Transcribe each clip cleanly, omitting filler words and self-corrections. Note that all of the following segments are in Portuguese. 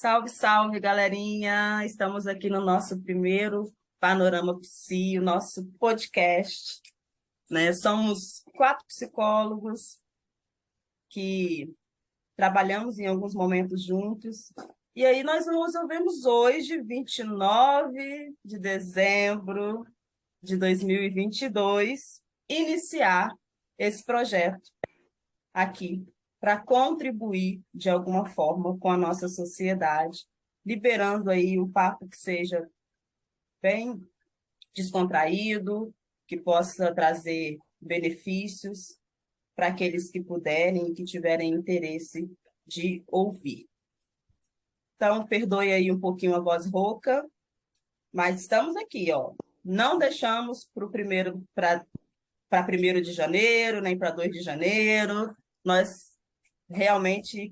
Salve, salve, galerinha! Estamos aqui no nosso primeiro Panorama Psi, o nosso podcast, né? Somos 4 psicólogos que trabalhamos em alguns momentos juntos. E aí nós resolvemos hoje, 29 de dezembro de 2022, iniciar esse projeto aqui para contribuir de alguma forma com a nossa sociedade, liberando aí um papo que seja bem descontraído, que possa trazer benefícios para aqueles que puderem e que tiverem interesse de ouvir. Então, perdoe aí um pouquinho a voz rouca, mas estamos aqui, ó. Não deixamos para 1º de janeiro, nem para 2 de janeiro. Nós realmente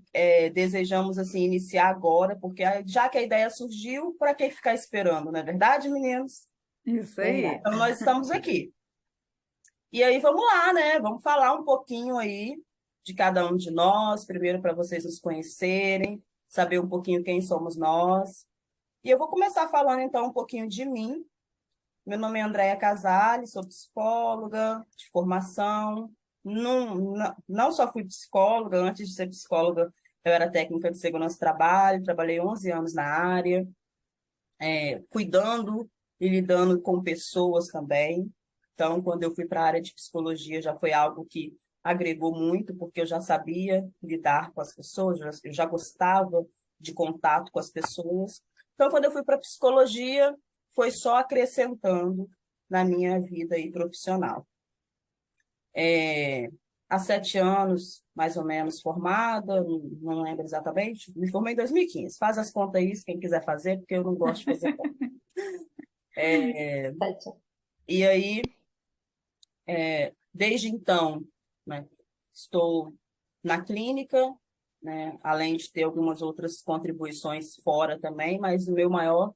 desejamos assim iniciar agora, porque já que a ideia surgiu, para que ficar esperando, não é verdade, meninos? Isso aí. Então, nós estamos aqui. E aí, vamos lá, né? Vamos falar um pouquinho aí de cada um de nós, primeiro para vocês nos conhecerem, saber um pouquinho quem somos nós. E eu vou começar falando, então, um pouquinho de mim. Meu nome é Andréia Casale, sou psicóloga de formação. Não só fui psicóloga, antes de ser psicóloga, eu era técnica de segurança do trabalho, trabalhei 11 anos na área, cuidando e lidando com pessoas também. Então, quando eu fui para a área de psicologia, já foi algo que agregou muito, porque eu já sabia lidar com as pessoas, eu já gostava de contato com as pessoas. Então, quando eu fui para a psicologia, foi só acrescentando na minha vida aí profissional. É, há 7 anos, mais ou menos, formada, não lembro exatamente, me formei em 2015. Faz as contas aí, se quem quiser fazer, porque eu não gosto de fazer conta. Certo. E aí, desde então, né, estou na clínica, né, além de ter algumas outras contribuições fora também, mas o meu maior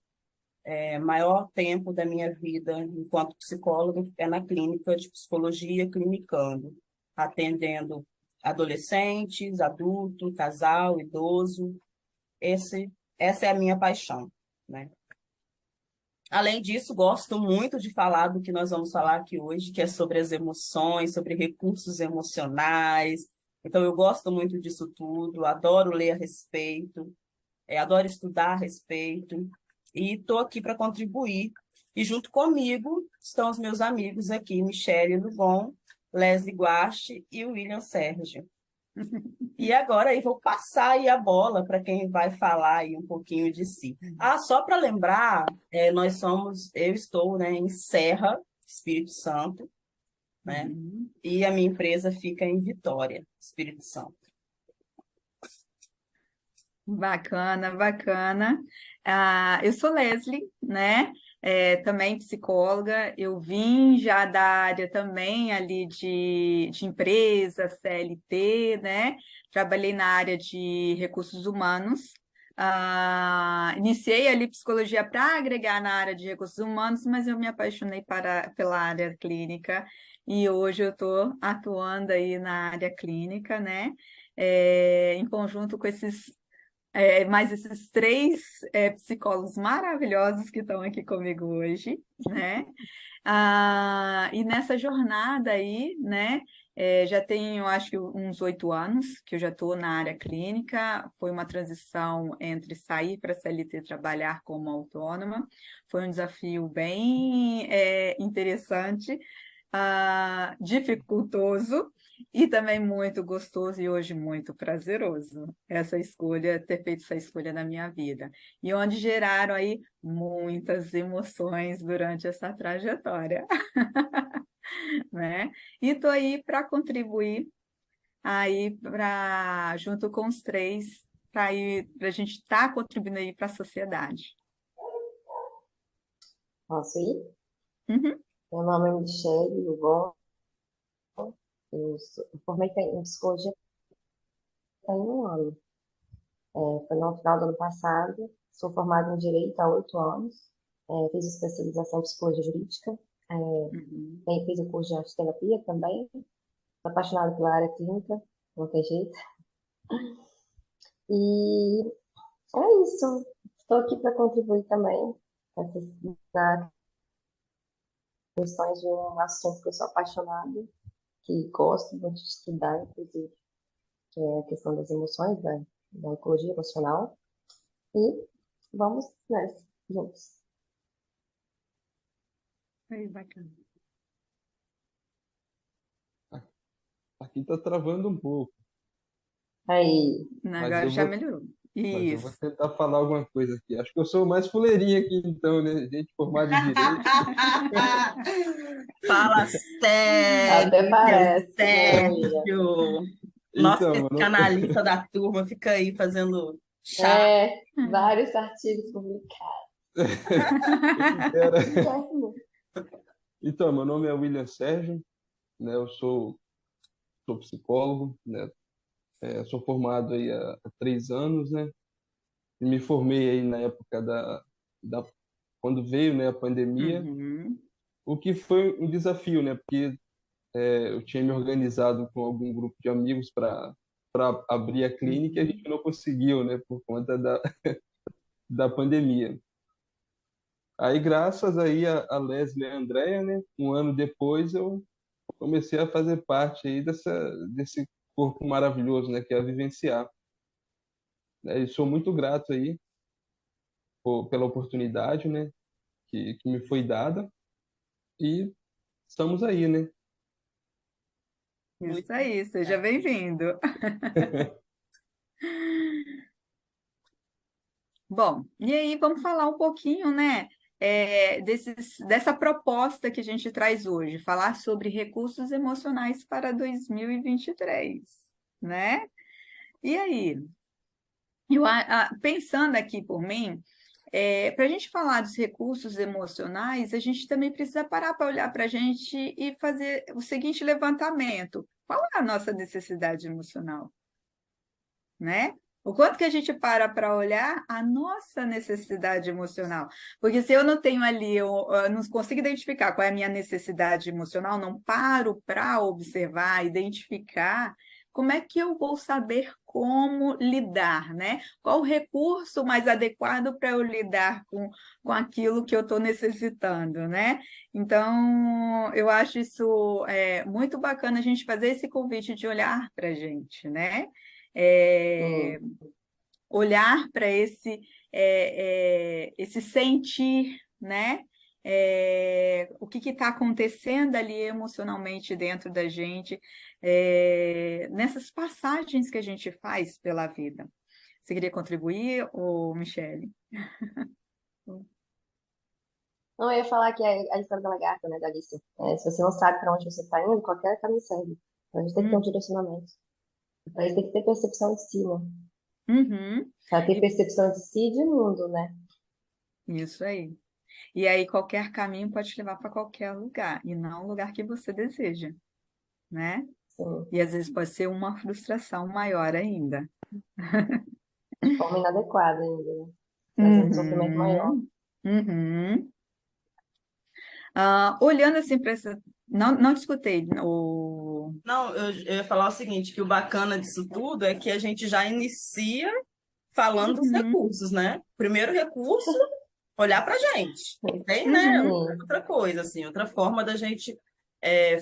tempo da minha vida enquanto psicóloga é na clínica de psicologia, clinicando, atendendo adolescentes, adulto, casal, idoso. Essa é a minha paixão, né? Além disso, gosto muito de falar do que nós vamos falar aqui hoje, que é sobre as emoções, sobre recursos emocionais. Então, eu gosto muito disso tudo, adoro ler a respeito, adoro estudar a respeito, e estou aqui para contribuir. E junto comigo estão os meus amigos aqui, Michele Lugon, Leslie Guache e o William Sérgio. E agora aí vou passar aí a bola para quem vai falar aí um pouquinho de si. Ah, só para lembrar, eu estou, né, em Serra, Espírito Santo, né? E a minha empresa fica em Vitória, Espírito Santo. Bacana, bacana. Eu sou Leslie, né? Também psicóloga. Eu vim já da área também ali de empresa, CLT, né? Trabalhei na área de recursos humanos. Iniciei ali psicologia para agregar na área de recursos humanos, mas eu me apaixonei pela área clínica e hoje eu estou atuando aí na área clínica, né? Em conjunto com mais esses três psicólogos maravilhosos que estão aqui comigo hoje, né? E nessa jornada aí, né? Já tenho, acho que uns 8 anos que eu já estou na área clínica. Foi uma transição entre sair para a CLT e trabalhar como autônoma. Foi um desafio bem interessante, dificultoso e também muito gostoso e hoje muito prazeroso ter feito essa escolha na minha vida. E onde geraram aí muitas emoções durante essa trajetória, né? E estou aí para contribuir aí junto com os três, para a gente estar contribuindo aí para a sociedade. Posso ir? Uhum. Meu nome é Michele Lugon. Eu formei em psicologia tem um ano. Foi no final do ano passado. Sou formada em Direito há 8 anos. Fiz especialização em Psicologia Jurídica. Uhum. Fiz o curso de arte-terapia também. Sou apaixonada pela área clínica, não tem jeito. E É isso. Estou aqui para contribuir também nas questões de um assunto que eu sou apaixonada, que gosto muito de estudar, inclusive, que é a questão das emoções, da ecologia emocional. E vamos nessa, juntos. Aí, bacana. Aqui tá travando um pouco, Aí, mas Agora eu já vou, melhorou. mas eu vou Isso. tentar falar alguma coisa aqui. Acho que eu sou o mais fuleirinho aqui, então, né? Gente formada em direito. Fala sério, até parece, né, William? Sérgio. Nossa, Então, esse mano, canalista da turma fica aí fazendo chá. É, vários artigos publicados. quem dera. Guilherme. Então, meu nome é William Sérgio, né? Eu sou psicólogo, né? Sou formado aí há 3 anos, né? E me formei aí na época da quando veio, né, a pandemia, Uhum. o que foi um desafio, né? Porque eu tinha me organizado com algum grupo de amigos para abrir a clínica e a gente não conseguiu, né, por conta da pandemia. Aí, graças aí a Leslie e a Andrea, né, um ano depois eu comecei a fazer parte aí desse corpo maravilhoso, né, que é a Vivenciar. E sou muito grato aí pela oportunidade, né, que me foi dada e estamos aí, né? Muito Isso aí, seja bem-vindo. Bom, e aí vamos falar um pouquinho, né, dessa proposta que a gente traz hoje, falar sobre recursos emocionais para 2023, né? E aí, pensando aqui por mim, para a gente falar dos recursos emocionais, a gente também precisa parar para olhar para a gente e fazer o seguinte levantamento: qual é a nossa necessidade emocional, né? O quanto que a gente para olhar a nossa necessidade emocional. Porque se eu não tenho ali, eu não consigo identificar qual é a minha necessidade emocional, não paro para observar, identificar, como é que eu vou saber como lidar, né? Qual o recurso mais adequado para eu lidar com aquilo que eu estou necessitando, né? Então, eu acho isso muito bacana a gente fazer esse convite de olhar para a gente, né? É, Sim, olhar para esse sentir, né? O que está acontecendo ali emocionalmente dentro da gente, nessas passagens que a gente faz pela vida. Você queria contribuir, ou Michele? não, eu ia falar que é a história da lagarta, né, da Alice. Se você não sabe para onde você está indo, qualquer caminho serve. Então, a gente tem que ter um direcionamento. Então, a gente tem que ter percepção de si, né? Uhum. Para ter E- percepção de si e de mundo, né? Isso aí. E aí, qualquer caminho pode te levar para qualquer lugar, e não o lugar que você deseja, né? Sim, E às vezes pode ser uma frustração maior ainda. de forma inadequada ainda, né? Trazendo um sofrimento maior. Uhum, uhum. Olhando assim para essa. Não, não te escutei. Não, eu ia falar o seguinte, que o bacana disso tudo é que a gente já inicia falando dos Uhum, recursos, né? Primeiro recurso, olhar para a gente. Tem, né, uhum, Sim, outra coisa, assim, outra forma da gente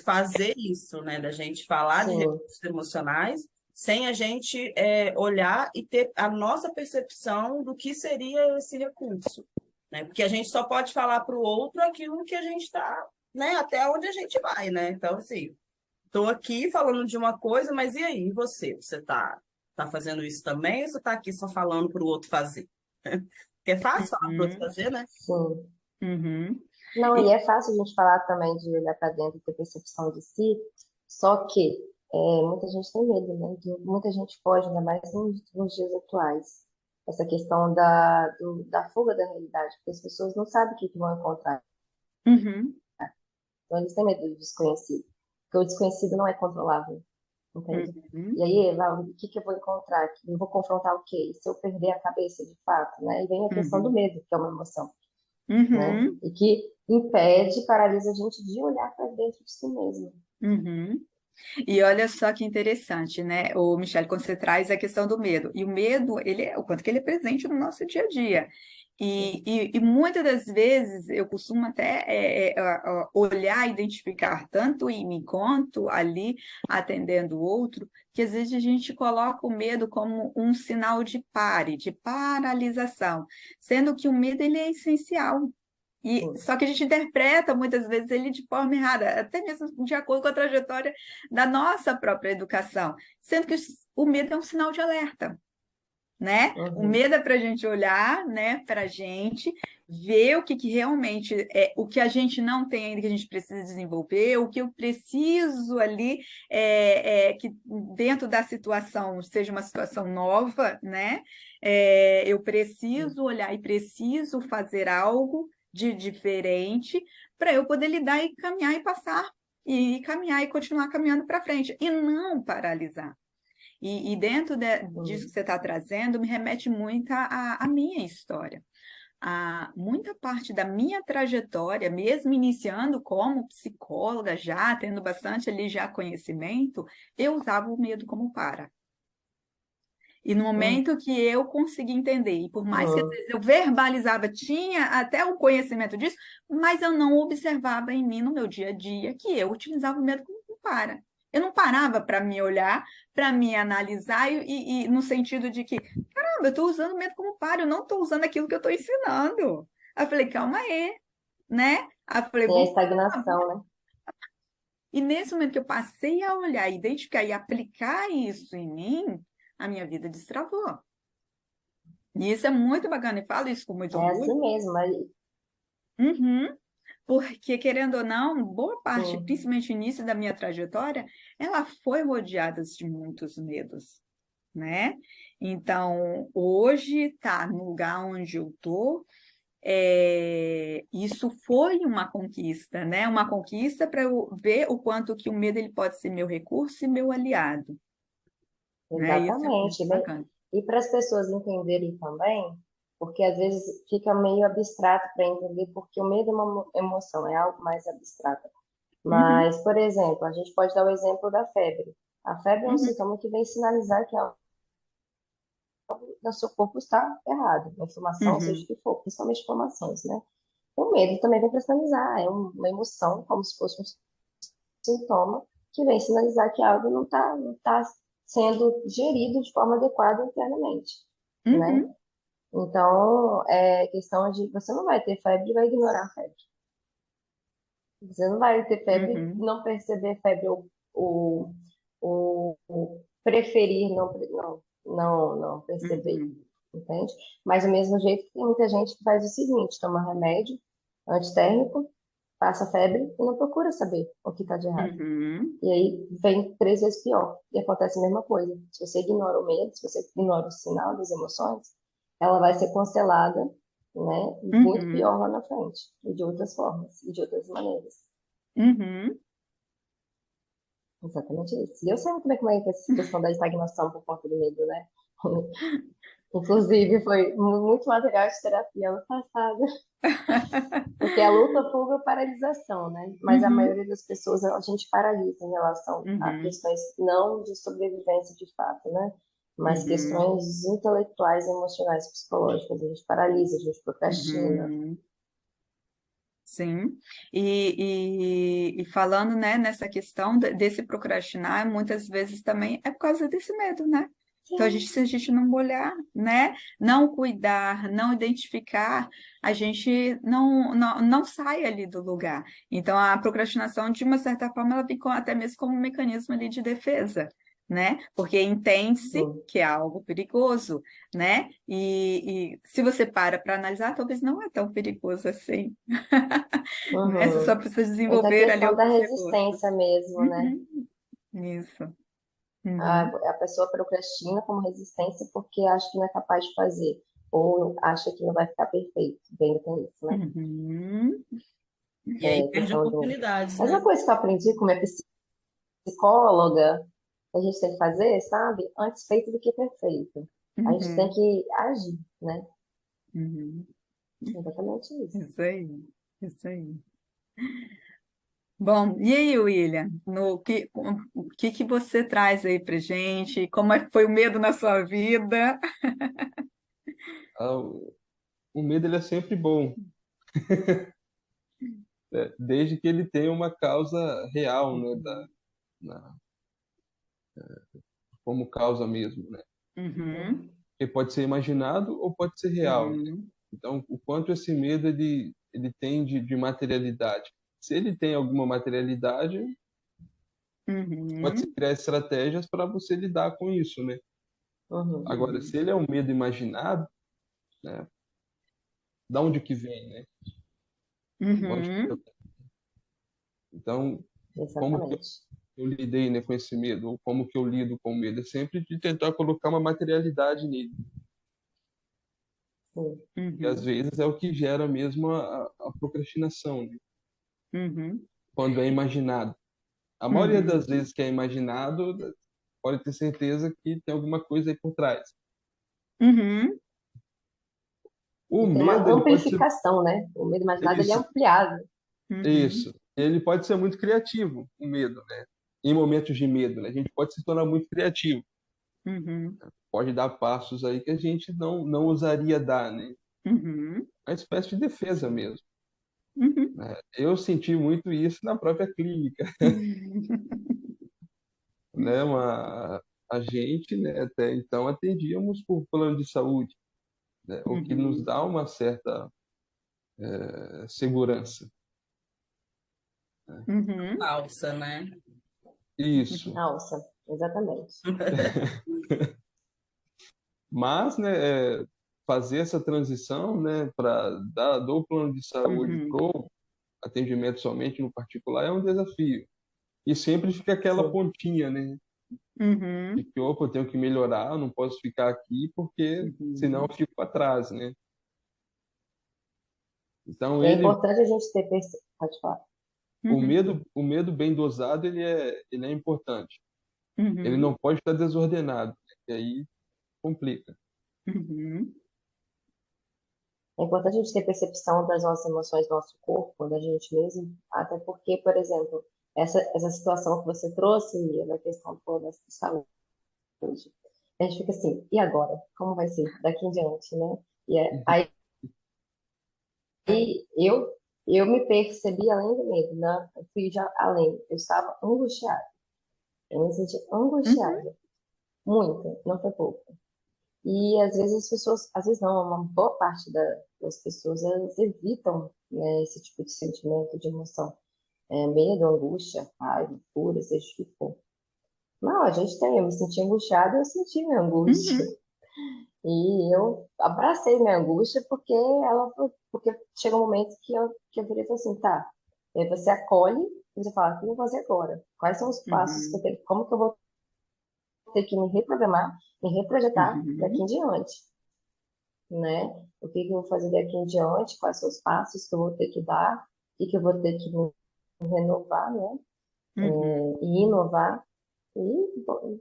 fazer isso, né? Da gente falar de sim, recursos emocionais sem a gente olhar e ter a nossa percepção do que seria esse recurso, né? Porque a gente só pode falar para o outro aquilo que a gente está, né? Até onde a gente vai, né? Então, assim, estou aqui falando de uma coisa, mas e aí, e você? Você tá fazendo isso também ou você está aqui só falando para o outro fazer? Porque é fácil falar para o outro uhum, fazer, né? sim. uhum. Não, e E- é fácil a gente falar também de olhar para dentro e ter percepção de si, só que muita gente tem medo, né? Muita gente foge, ainda mais nos dias atuais. Essa questão da fuga da realidade, porque as pessoas não sabem o que vão encontrar. uhum, Então, eles têm medo do desconhecido, porque o desconhecido não é controlável, entende? E uhum, aí, lá, o que que eu vou encontrar aqui? Eu vou confrontar o quê? E se eu perder a cabeça de fato, né? E vem a questão do uhum, medo, que é uma emoção, né? uhum, E que impede, paralisa a gente de olhar para dentro de si mesmo. uhum. E olha só que interessante, né, o Michele, quando você traz a questão do medo. E o medo, o quanto que ele é presente no nosso dia a dia. E muitas das vezes eu costumo até olhar, identificar tanto em mim quanto ali atendendo o outro, que às vezes a gente coloca o medo como um sinal de pare, de paralisação, sendo que o medo ele é essencial. E Sim, só que a gente interpreta muitas vezes ele de forma errada, até mesmo de acordo com a trajetória da nossa própria educação, sendo que o medo é um sinal de alerta, né? O uhum, medo é para a gente olhar, né, para a gente, ver o que, que realmente é o que a gente não tem ainda que a gente precisa desenvolver, o que eu preciso ali que dentro da situação seja uma situação nova, né? Eu preciso olhar e preciso fazer algo de diferente para eu poder lidar e caminhar e passar e caminhar e continuar caminhando para frente e não paralisar. E dentro disso que uhum. você está trazendo, me remete muito à minha história. Muita parte da minha trajetória, mesmo iniciando como psicóloga, já tendo bastante ali já conhecimento, eu usava o medo como para. E no Uhum. momento que eu consegui entender, e por mais que às Uhum. vezes eu verbalizava, tinha até o conhecimento disso, mas eu não observava em mim, no meu dia a dia, que eu utilizava o medo como um para. Eu não parava para me olhar, para me analisar, e no sentido de que, caramba, eu estou usando o medo como para, eu não estou usando aquilo que eu estou ensinando. Aí eu falei, calma aí, né? Aí eu falei, Tem a vamos. estagnação, né? E nesse momento que eu passei a olhar, identificar e aplicar isso em mim, a minha vida destravou. E isso é muito bacana, e falo isso com muito É assim orgulho. mesmo, aí, Uhum. Porque, querendo ou não, boa parte, sim, principalmente o início da minha trajetória, ela foi rodeada de muitos medos, né? Então, hoje, tá no lugar onde eu tô, isso foi uma conquista, né? Uma conquista para eu ver o quanto que o medo ele pode ser meu recurso e meu aliado, né? Isso é muito exatamente. bacana. E para as pessoas entenderem também, porque às vezes fica meio abstrato para entender, porque o medo é uma emoção, é algo mais abstrato. Uhum, Mas, por exemplo, a gente pode dar o exemplo da febre. A febre é um uhum, sintoma que vem sinalizar que algo no seu corpo está errado, uma inflamação, seja o uhum, que for, principalmente inflamações, né? O medo também vem para sinalizar, é uma emoção, como se fosse um sintoma, que vem sinalizar que algo não tá sendo gerido de forma adequada internamente, né? uhum, Então, é questão de, você não vai ter febre e vai ignorar a febre. Você não vai ter febre, uhum, não perceber febre ou preferir não perceber, uhum, entende? Mas do mesmo jeito que tem muita gente que faz o seguinte, toma remédio antitérmico, passa febre e não procura saber o que está de errado. uhum, E aí vem 3 vezes pior. E acontece a mesma coisa. Se você ignora o medo, se você ignora o sinal das emoções, ela vai ser constelada, né? Muito uhum, pior lá na frente, e de outras formas, e de outras maneiras. uhum. Exatamente isso. E eu sei muito bem como é que é essa questão da estagnação por conta do medo, né? Inclusive, foi muito material de terapia ano passado, porque a luta, fuga ou paralisação, né? Mas a Uhum, maioria das pessoas, a gente paralisa em relação a uhum, questões não de sobrevivência de fato, né? Mas uhum, questões intelectuais, emocionais, psicológicas. A gente paralisa, a gente procrastina. uhum. Sim. E falando, né, nessa questão desse procrastinar, muitas vezes também é por causa desse medo, né? Então, Sim. se a gente não olhar, né, não cuidar, não identificar, a gente não sai ali do lugar. Então, a procrastinação, de uma certa forma, ela vem até mesmo como um mecanismo ali de defesa, né? Porque entende-se Sim. que é algo perigoso, né? E se você para analisar, talvez não é tão perigoso assim, né? Você só Uhum. precisa Entra a desenvolver ali questão da alguns recursos. resistência mesmo, né? Uhum, isso. A, Uhum, a pessoa procrastina como resistência porque acha que não é capaz de fazer, ou acha que não vai ficar perfeito. Bem, tem isso, né? uhum, E aí É perde questão do. oportunidades, Mas né? uma coisa que eu aprendi como é psicóloga, a gente tem que fazer, sabe? Antes feito do que perfeito. A gente tem uhum, que agir, né? uhum. Exatamente isso. Isso aí, isso aí. Bom, e aí, William, que você traz aí pra gente? Como é que foi o medo na sua vida? Ah, o medo ele é sempre bom, né? Desde que ele tenha uma causa real, né? Na- como causa mesmo, né? Uhum, Porque pode ser imaginado ou pode ser real, né? uhum, Então, o quanto esse medo ele tem de materialidade. Se ele tem alguma materialidade, pode se uhum, criar estratégias para você lidar com isso, né? Uhum. Agora, se ele é um medo imaginado, né? Da onde que vem, né? Lógico que uhum, então, como que Exatamente. eu lidei, né, com esse medo, ou como que eu lido com o medo? É sempre de tentar colocar uma materialidade nele, Sim. que às uhum, vezes é o que gera mesmo a procrastinação, né? uhum, Quando é imaginado. A maioria uhum, das vezes que é imaginado, pode ter certeza que tem alguma coisa aí por trás. uhum, O E tem uma medo, ele pode ser amplificação, né? O medo imaginado ele é isso, ampliado. uhum, isso. Ele pode ser muito criativo, o medo, né? Em momentos de medo, né? A gente pode se tornar muito criativo. uhum, Pode dar passos aí que a gente não usaria dar, né? uhum, Uma espécie de defesa mesmo, uhum, né? Eu senti muito isso na própria clínica, uhum, né? A gente, né, até então atendíamos por plano de saúde, né? O que nos uhum, dá uma certa segurança. uhum, Falsa, né? Isso. Nossa, exatamente. Mas, né, fazer essa transição, né, para do plano de saúde uhum, pro atendimento somente no particular é um desafio. E sempre fica aquela Sim. pontinha, né, de uhum, que, opa, eu tenho que melhorar, eu não posso ficar aqui porque senão uhum, eu fico para trás, né? Então E é ele, importante a gente ter Pode falar. uhum, o medo bem dosado, ele é importante. Ele uhum, não pode estar desordenado, né? Que aí complica. uhum, É importante a gente ter percepção das nossas emoções do nosso corpo, da gente mesmo, até porque, por exemplo, essa situação que você trouxe, Mia, na questão toda da saúde, a gente fica assim, e agora? Como vai ser daqui em diante, né? Aí eu, eu me percebi além do medo, né? Eu fui já além, eu estava angustiada, eu me senti uhum, angustiada, muito, não foi pouco. E às vezes as pessoas, às vezes não, uma boa parte das pessoas, elas evitam, né, esse tipo de sentimento, de emoção. Medo, angústia, raiva, fúria, seja o que for. Não, a gente tem, eu me senti angustiada, eu senti minha angústia. uhum, E eu abracei minha angústia porque chega um momento que eu virei e falei assim, tá, aí você acolhe e você fala, o que eu vou fazer agora? Quais são os passos que eu uhum, tenho, como que eu vou ter que me reprogramar, me reprojetar daqui em uhum, diante? Né? O que que eu vou fazer daqui em diante, quais são os passos que eu vou ter que dar, o que que eu vou ter que me renovar, né? uhum, E inovar, e bom,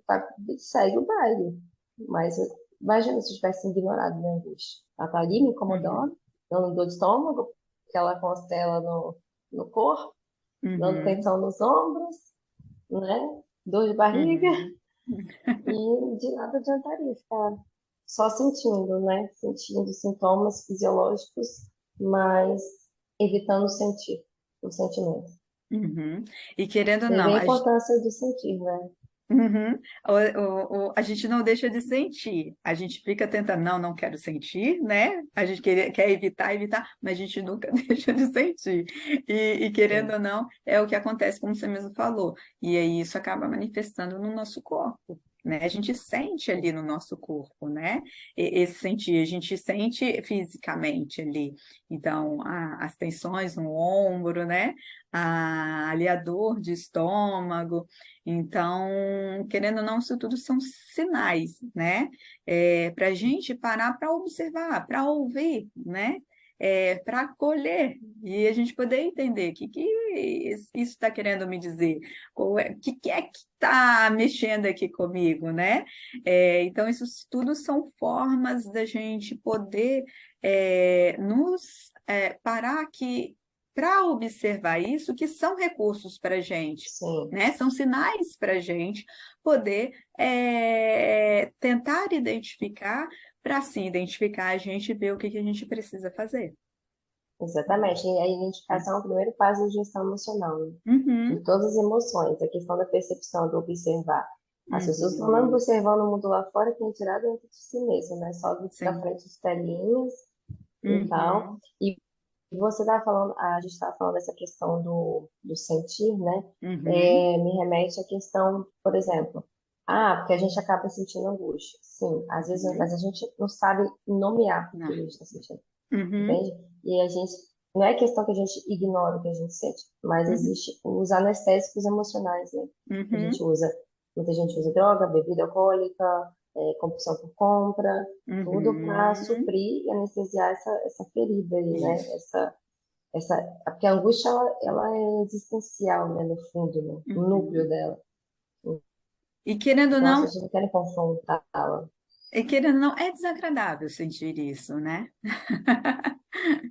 segue o baile. Mas imagina se eu tivesse ignorado minha angústia. Ela tá ali me uhum, incomodando, dando dor de estômago, aquela costela no corpo, dando uhum, tensão nos ombros, né? Dor de barriga, uhum, e de nada adiantaria ficar só sentindo, né? Sentindo sintomas fisiológicos, mas evitando sentir o sentimento. uhum. E querendo ou Você vê não, a importância do sentir, né? uhum. A gente não deixa de sentir, a gente fica tentando, não, não quero sentir, né? A gente quer evitar, evitar, mas a gente nunca deixa de sentir. E querendo Sim. ou não, é o que acontece, como você mesmo falou, e aí isso acaba manifestando no nosso corpo. Né? A gente sente ali no nosso corpo, né? Esse sentir, a gente sente fisicamente ali. Então, as tensões no ombro, né? Ali a dor de estômago. Então, querendo ou não, isso tudo são sinais, né? Para a gente parar para observar, para ouvir, né? Para acolher e a gente poder entender o que isso está querendo me dizer, o que é que está mexendo aqui comigo, né? Então, isso tudo são formas da gente poder nos parar aqui para observar isso, que são recursos para a gente, Sim, né? São sinais para a gente poder tentar identificar, para assim identificar a gente e ver o que que a gente precisa fazer. exatamente. E a identificação é o primeiro passo da gestão emocional, né? De Uhum, todas as emoções, a questão da percepção, do observar. As pessoas estão não uhum, observando o mundo lá fora, tem que tirar dentro de si mesmo, né? Só da sim, frente dos telinhas e tal. uhum, E você estava falando, a gente estava falando dessa questão do sentir, né? uhum, Me remete à questão, por exemplo, porque a gente acaba sentindo angústia. Sim, às vezes, uhum, mas a gente não sabe nomear o que não, a gente está sentindo, uhum, entende? E a gente, não é questão que a gente ignora o que a gente sente, mas uhum, existe os anestésicos emocionais, né? A uhum, gente usa, muita gente usa droga, bebida alcoólica, compulsão por compra, tudo para uhum, suprir e anestesiar essa ferida aí, né? isso, Porque a angústia, ela é existencial, né? No fundo, né? No núcleo uhum. dela. E querendo ou Então, as não, pessoas não querem confrontá-la. é desagradável sentir isso, né?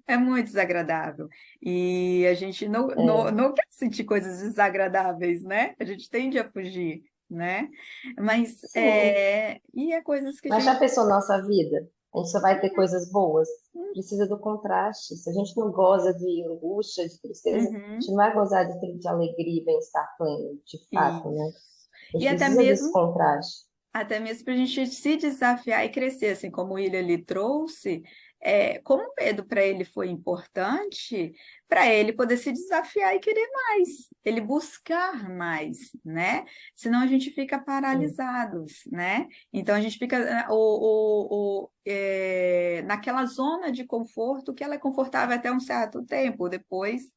É muito desagradável. E a gente É, não quer sentir coisas desagradáveis, né? A gente tende a fugir, né? Mas sim. e é coisas que a Mas já gente. pensou nossa vida? A gente só vai ter coisas boas. Precisa do contraste. Se a gente não goza de angústia, de tristeza, a gente Uhum, não vai gozar de alegria e bem-estar pleno, de fato, né? isso. A E gente precisa desse contraste. até mesmo para a gente se desafiar e crescer, assim como o William ali trouxe, como o medo para ele foi importante, para ele poder se desafiar e querer mais, ele buscar mais, né? Senão a gente fica Sim, paralisados, né? Então a gente fica naquela zona de conforto que ela é confortável até um certo tempo, depois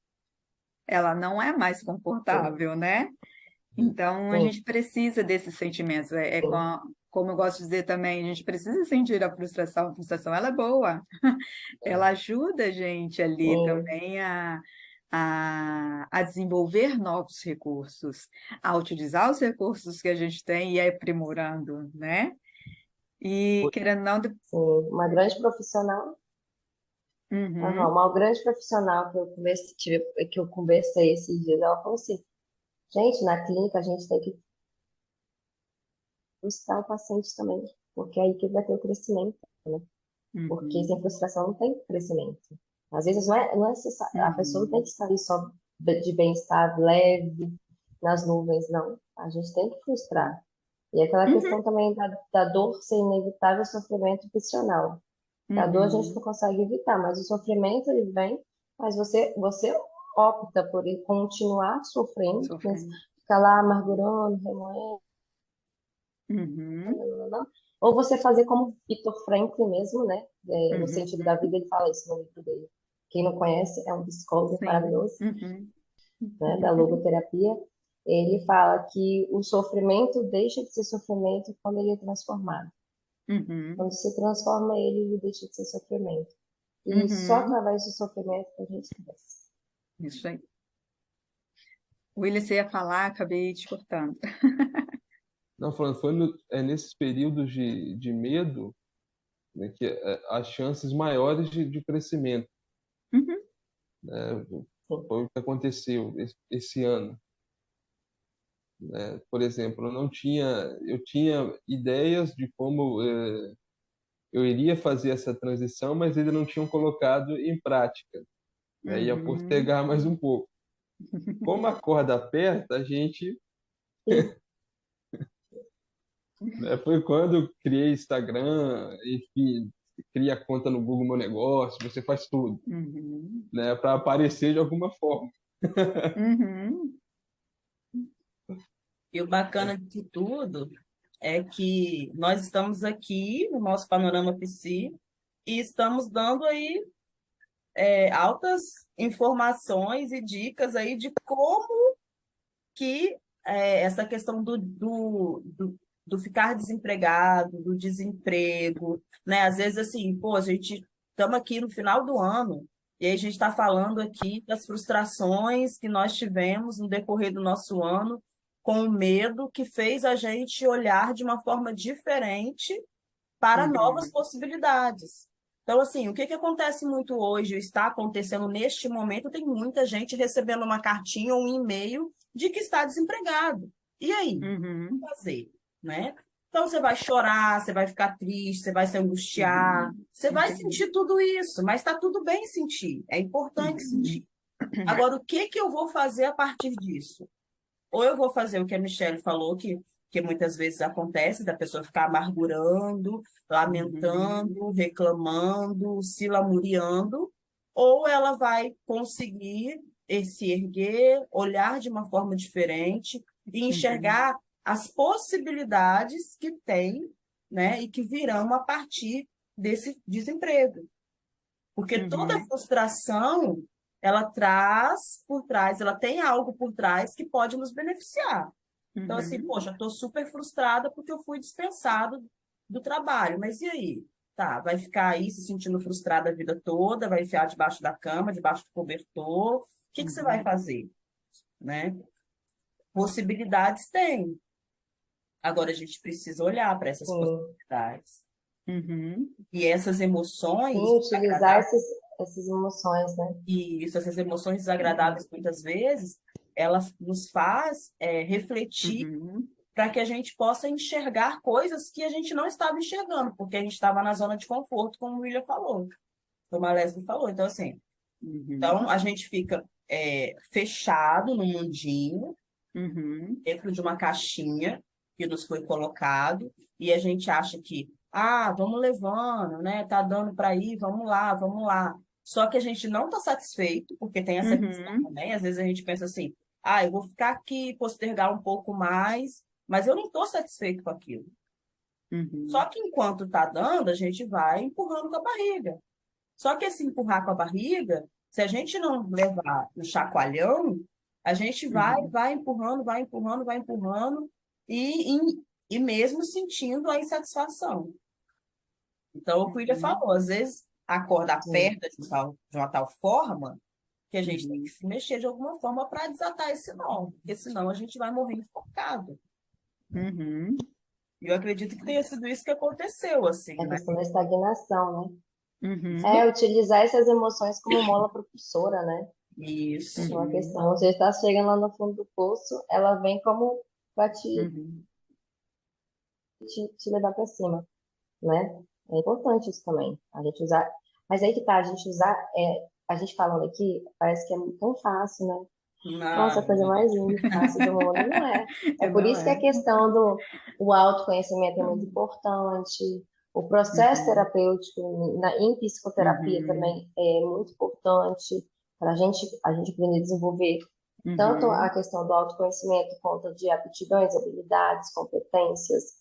ela não é mais sim, confortável, né? Então, a sim, gente precisa desses sentimentos. sim, Como eu gosto de dizer também, a gente precisa sentir a frustração. A frustração, ela é boa. Ela ajuda a gente ali sim. também a desenvolver novos recursos, a utilizar os recursos que a gente tem e ir aprimorando, né? E querendo ou não... Sim. Uma grande profissional. Aham, Uhum, uma grande profissional que eu conversei esses dias, ela falou assim, gente, na clínica a gente tem que buscar o paciente também, porque é aí que vai ter o crescimento, né? Porque sem uhum, frustração não tem crescimento. Às vezes a pessoa não tem uhum, que sair só de bem-estar leve, nas nuvens, não. A gente tem que frustrar. E aquela uhum, questão também da dor ser inevitável, sofrimento opcional. A dor a gente não uhum. consegue evitar, mas o sofrimento ele vem, mas você opta por continuar sofrendo, né? Sofrendo. Ficar lá amargurando, remoendo, Uhum, ou você fazer como Viktor Frankl mesmo, né? No uhum, sentido da vida, ele fala isso no livro dele. Quem não conhece, é um psicólogo sim. maravilhoso, Uhum, né? Da logoterapia. Ele fala que o sofrimento deixa de ser sofrimento quando ele é transformado. uhum, Quando se transforma ele, ele deixa de ser sofrimento. E só uhum. através do sofrimento que a gente cresce. Isso aí. William, você ia falar, acabei te cortando. Não, falando, nesses períodos de medo, né, que as chances maiores de crescimento, Uhum, né, Sim. foi o que aconteceu esse ano, né? Por exemplo, eu tinha ideias de como eu iria fazer essa transição, mas ainda não tinham colocado em prática, né? Ia uhum, postergar mais um pouco. Como a corda aperta, a gente, né, foi quando eu criei Instagram, enfim, cria conta no Google Meu Negócio, você faz tudo, uhum, né, para aparecer de alguma forma. uhum, E o bacana de tudo é que nós estamos aqui no nosso Panorama Psi e estamos dando aí altas informações e dicas aí de como que essa questão do ficar desempregado, do desemprego, né? Às vezes assim, pô, a gente estamos aqui no final do ano e aí a gente está falando aqui das frustrações que nós tivemos no decorrer do nosso ano, com o medo que fez a gente olhar de uma forma diferente para novas uhum, possibilidades. Então, assim, o que que acontece muito hoje, está acontecendo neste momento, tem muita gente recebendo uma cartinha ou um e-mail de que está desempregado. E aí? O Uhum. que fazer, né? Então, você vai chorar, você vai ficar triste, você vai se angustiar, você vai Entendi. sentir tudo isso, mas está tudo bem sentir, é importante sentir. Agora, o que que eu vou fazer a partir disso? Ou eu vou fazer o que a Michelle falou, que muitas vezes acontece, da pessoa ficar amargurando, Uhum. lamentando, reclamando, se lamuriando, ou ela vai conseguir se erguer, olhar de uma forma diferente e Uhum. enxergar as possibilidades que tem, né, e que virão a partir desse desemprego. Porque toda Uhum. frustração, ela traz por trás, ela tem algo por trás que pode nos beneficiar. Então, assim, Uhum. poxa, estou super frustrada porque eu fui dispensado do trabalho, mas e aí? Tá, vai ficar aí se sentindo frustrada a vida toda, vai enfiar debaixo da cama, debaixo do cobertor. O que que você vai Uhum. fazer, né? Possibilidades tem. Agora a gente precisa olhar para essas Sim. possibilidades. Uhum. E essas emoções Sim, utilizar desagradáveis, essas emoções, né? e isso, essas emoções desagradáveis, muitas vezes, elas nos faz refletir Uhum. para que a gente possa enxergar coisas que a gente não estava enxergando, porque a gente estava na zona de conforto, como o William falou, como a Leslie falou. Então, assim, Uhum. então a gente fica fechado no mundinho, Uhum. dentro de uma caixinha que nos foi colocado, e a gente acha que, ah, vamos levando, né? Tá dando para ir, vamos lá, vamos lá. Só que a gente não está satisfeito, porque tem essa questão Uhum. também. Às vezes a gente pensa assim, ah, eu vou ficar aqui, postergar um pouco mais, mas eu não estou satisfeito com aquilo. Só Uhum. que enquanto está dando, a gente vai empurrando com a barriga. Só que esse empurrar com a barriga, se a gente não levar no chacoalhão, a gente Uhum. vai empurrando, vai empurrando, vai empurrando, e mesmo sentindo a insatisfação. Então, o que o William Uhum. falou, às vezes a corda Sim. aperta de uma tal forma que a gente tem que Uhum. se mexer de alguma forma para desatar esse nó, porque senão a gente vai morrer enfocado. Uhum. E eu acredito que tenha sido isso que aconteceu, assim, É a né? questão da estagnação, né? Uhum. É utilizar essas emoções como mola propulsora, né? É Isso. uma Uhum. questão. Você está chegando lá no fundo do poço, ela vem como para Uhum. te levar para cima, né? É importante isso também. A gente usar. Mas aí que tá, a gente usar. A gente falando aqui, parece que é tão fácil, né? Nossa, a Não, coisa mais linda e fácil do mundo. Não é. É por Não isso que a é. questão do o autoconhecimento é muito importante. O processo Uhum. terapêutico em psicoterapia Uhum. também é muito importante para a gente aprender a desenvolver tanto a Uhum. questão do autoconhecimento quanto de aptidões, habilidades, competências,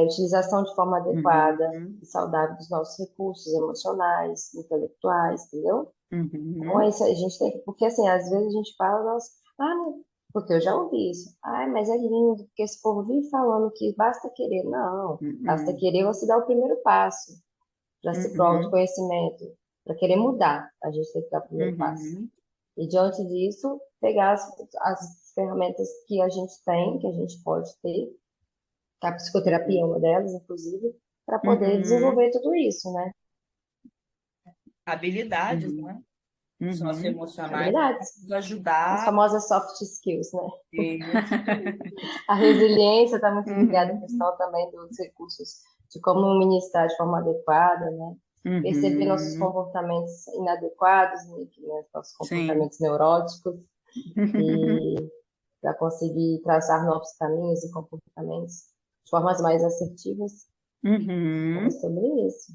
utilização de forma adequada Uhum. e saudável dos nossos recursos emocionais, intelectuais, entendeu? Então, Uhum. é isso, a gente tem que, porque assim, às vezes a gente fala, nossa, porque eu já ouvi isso. Ai, mas é lindo, porque esse povo vive falando que basta querer. Não, basta Uhum. querer você dar o primeiro passo para se pro Uhum. autoconhecimento, para querer mudar. A gente tem que dar o primeiro passo. Uhum. E diante disso, pegar as ferramentas que a gente tem, que a gente pode ter, que a psicoterapia é uma delas, inclusive, para poder Uhum. desenvolver tudo isso, né? habilidades, Uhum. né? Uhum. Socioemocionais, Habilidades, nos as ajudar. famosas soft skills, né? Isso. A resiliência está muito ligada à Uhum. questão também dos recursos, de como ministrar de forma adequada, né? Perceber nossos Uhum. comportamentos inadequados, né? Nossos Sim. comportamentos neuróticos, e para conseguir traçar novos caminhos e comportamentos de formas mais assertivas. É Uhum. sobre isso.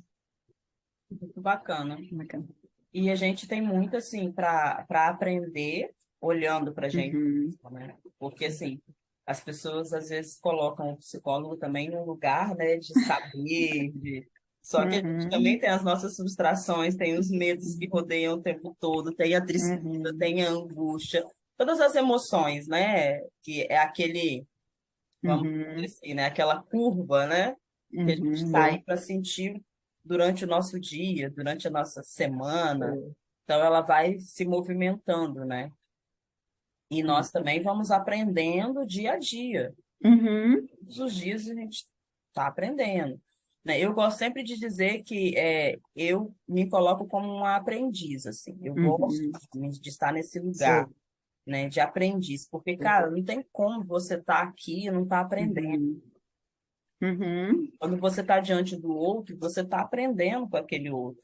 Muito bacana. Bacana. E a gente tem muito, assim, para aprender olhando para a gente, Uhum. né? Porque, assim, as pessoas às vezes colocam o psicólogo também num lugar, né, de saber, de... Só que a gente também Uhum. tem as nossas frustrações, tem os medos que rodeiam o tempo todo, tem a tristeza, Uhum. tem a angústia, todas as emoções, né? Que é aquele, vamos dizer Uhum. assim, né? Aquela curva, né? Que a gente está aí Uhum. para sentir durante o nosso dia, durante a nossa semana. Sim. Então, ela vai se movimentando, né? E Uhum. nós também vamos aprendendo dia a dia. Uhum. Todos os dias a gente está aprendendo. né? Eu gosto sempre de dizer que eu me coloco como uma aprendiz, assim. Eu gosto Uhum, de estar nesse lugar, Sim. né, de aprendiz, porque, cara, Uhum. não tem como você estar aqui e não estar aprendendo. uhum, uhum, Quando você está diante do outro, você está aprendendo com aquele outro.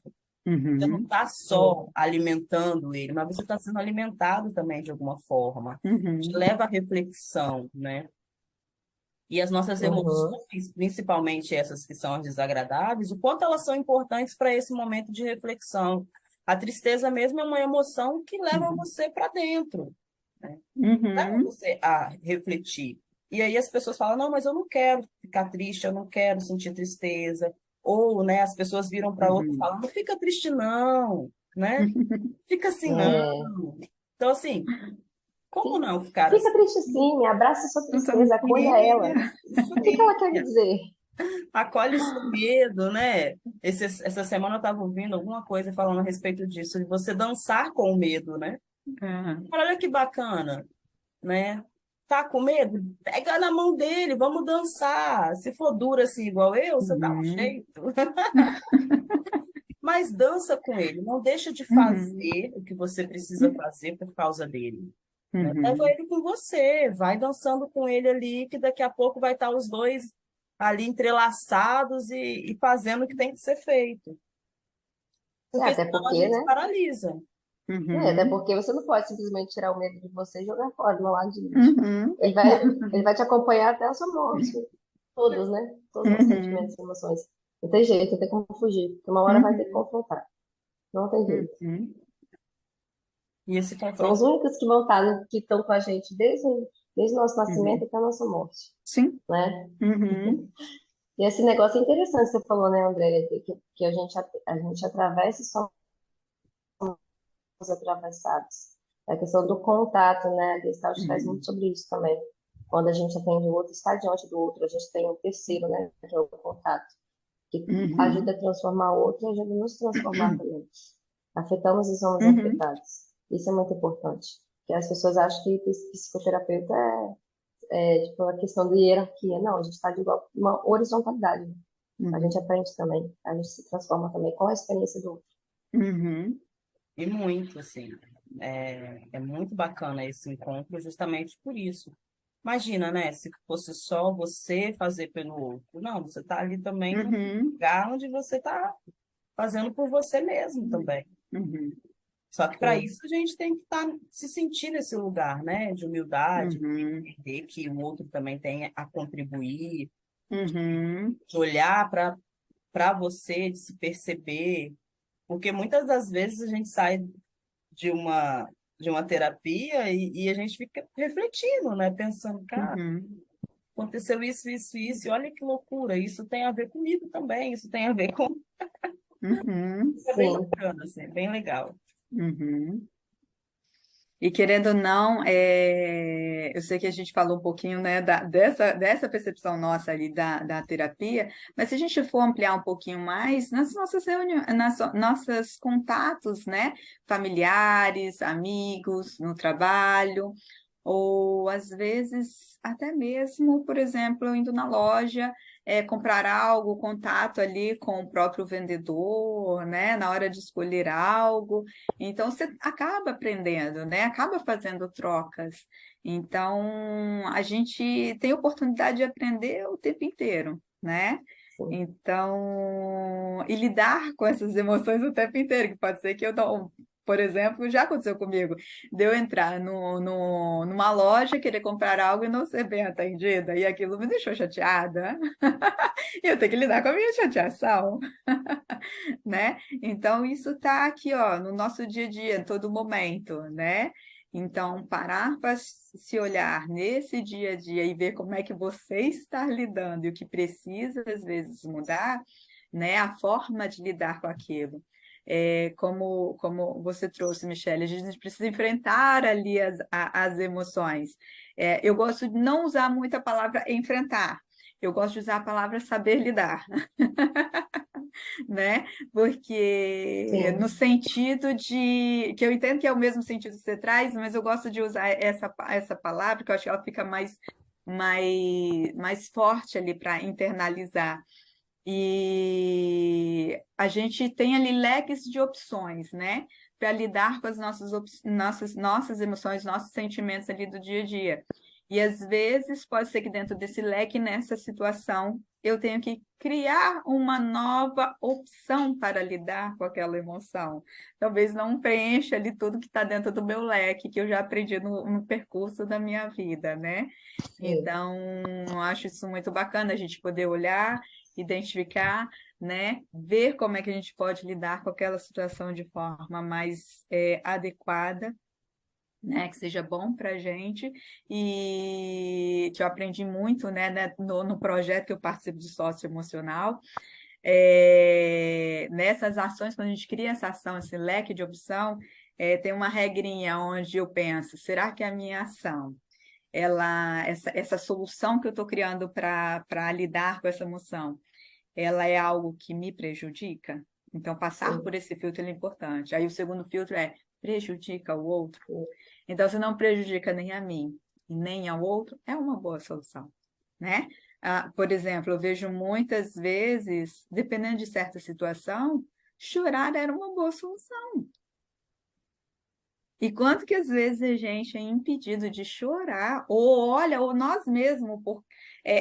Você não uhum, está só alimentando ele, mas você está sendo alimentado também de alguma forma. Te uhum, leva à reflexão, né? E as nossas Uhum. emoções, principalmente essas que são as desagradáveis, o quanto elas são importantes para esse momento de reflexão. A tristeza mesmo é uma emoção que leva uhum, você para dentro, né? Leva uhum, você a refletir. E aí as pessoas falam, não, mas eu não quero ficar triste, eu não quero sentir tristeza. Ou, né, as pessoas viram para outro e uhum, falam, não fica triste não, né? Fica assim não. É. Então, assim, como Fi- não ficar Fica assim? triste sim, abraça sua não tô- tristeza, acolha ela. Isso O que que ela aí. quer dizer? Acolhe o seu medo, né? Essa semana eu estava ouvindo alguma coisa falando a respeito disso, de você dançar com o medo, né? Ah, Olha que bacana, né? Tá com medo? Pega na mão dele, vamos dançar. Se for dura assim igual eu, você dá um uhum, jeito. Mas dança com ele, não deixa de uhum, fazer o que você precisa fazer por causa dele, né? Leva uhum, ele com você, vai dançando com ele ali, que daqui a pouco vai estar os dois ali entrelaçados e fazendo o que tem que ser feito. É, Porque até senão a porque, gente né? paralisa. Até uhum, porque você não pode simplesmente tirar o medo de você e jogar fora no lado de lixo. uhum, Ele vai te acompanhar até a sua morte. Todos, né? Todos os sentimentos uhum, e emoções. Não tem jeito, não tem como fugir. Porque uma hora vai ter que uhum, confrontar. Não tem jeito. uhum. E esse São os confronto. únicos que vão estar, que estão com a gente desde o nosso nascimento Uhum. até a nossa morte, Sim. né? Uhum. E esse negócio é interessante que você falou, né, Andréia, que a gente atravessa e somos atravessados. A questão do contato, né? A Gestalt traz muito Uhum. sobre isso também. Quando a gente atende o outro, está diante do outro, a gente tem um terceiro, né? Que é o contato, que ajuda Uhum. a transformar o outro e ajuda a nos transformar também. Afetamos e somos Uhum. afetados. Isso é muito importante. Porque as pessoas acham que psicoterapeuta tipo a questão de hierarquia. Não, a gente está de igual, uma horizontalidade. A gente Uhum. aprende também, a gente se transforma também com a experiência do outro. Uhum. E muito, assim. É muito bacana esse encontro justamente por isso. Imagina, né? Se fosse só você fazer pelo outro. Não, você está ali também no Uhum. lugar onde você está fazendo por você mesmo também. Uhum. Só que para Sim. isso a gente tem que se sentir nesse lugar, né? De humildade, de Uhum. entender que o outro também tem a contribuir, Uhum. de olhar para você, de se perceber. Porque muitas das vezes a gente sai de uma terapia e a gente fica refletindo, né? Pensando, cara, Uhum. aconteceu isso, isso, isso, e olha que loucura, isso tem a ver comigo também, isso tem a ver com. Uhum. É bem Sim. bacana, assim, é bem legal. Uhum. E querendo ou não, eu sei que a gente falou um pouquinho, né, dessa percepção nossa ali da terapia, mas se a gente for ampliar um pouquinho mais, nas nossas reuniões, nossos contatos, né, familiares, amigos, no trabalho, ou às vezes até mesmo, por exemplo, indo na loja, comprar algo, contato ali com o próprio vendedor, né, na hora de escolher algo. Então, você acaba aprendendo, né? Acaba fazendo trocas. Então, a gente tem oportunidade de aprender o tempo inteiro, né? Sim. Então, e lidar com essas emoções o tempo inteiro, que pode ser que eu não. Por exemplo, já aconteceu comigo, de eu entrar numa loja, querer comprar algo e não ser bem atendida, e aquilo me deixou chateada. E eu tenho que lidar com a minha chateação, né? Então, isso está aqui, ó, no nosso dia a dia, em todo momento, né? Então, parar para se olhar nesse dia a dia e ver como é que você está lidando e o que precisa, às vezes, mudar, né? A forma de lidar com aquilo. Como você trouxe, Michele, a gente precisa enfrentar ali as emoções. Eu gosto de não usar muito a palavra enfrentar, eu gosto de usar a palavra saber lidar, né? Porque no Sim. sentido de que eu entendo que é o mesmo sentido que você traz, mas eu gosto de usar essa palavra, que eu acho que ela fica mais forte ali para internalizar. E a gente tem ali leques de opções, né? Para lidar com as nossas emoções, nossos sentimentos ali do dia a dia. E às vezes pode ser que dentro desse leque, nessa situação, eu tenho que criar uma nova opção para lidar com aquela emoção. Talvez não preencha ali tudo que está dentro do meu leque, que eu já aprendi no percurso da minha vida, né? Sim, Então, eu acho isso muito bacana, a gente poder olhar, identificar, né? Ver como é que a gente pode lidar com aquela situação de forma mais adequada, né, que seja bom para a gente, e que eu aprendi muito, no projeto que eu participo de socioemocional, nessas ações, quando a gente cria essa ação, esse leque de opção, tem uma regrinha onde eu penso, será que a minha ação, essa solução que eu estou criando para lidar com essa emoção, ela é algo que me prejudica? Então, passar sim, por esse filtro é importante. Aí o segundo filtro é prejudica o outro? sim. Então, se não prejudica nem a mim e nem ao outro, é uma boa solução, né? Por exemplo, eu vejo muitas vezes, dependendo de certa situação, chorar era uma boa solução. E quanto que às vezes a gente é impedido de chorar, ou olha, ou nós mesmos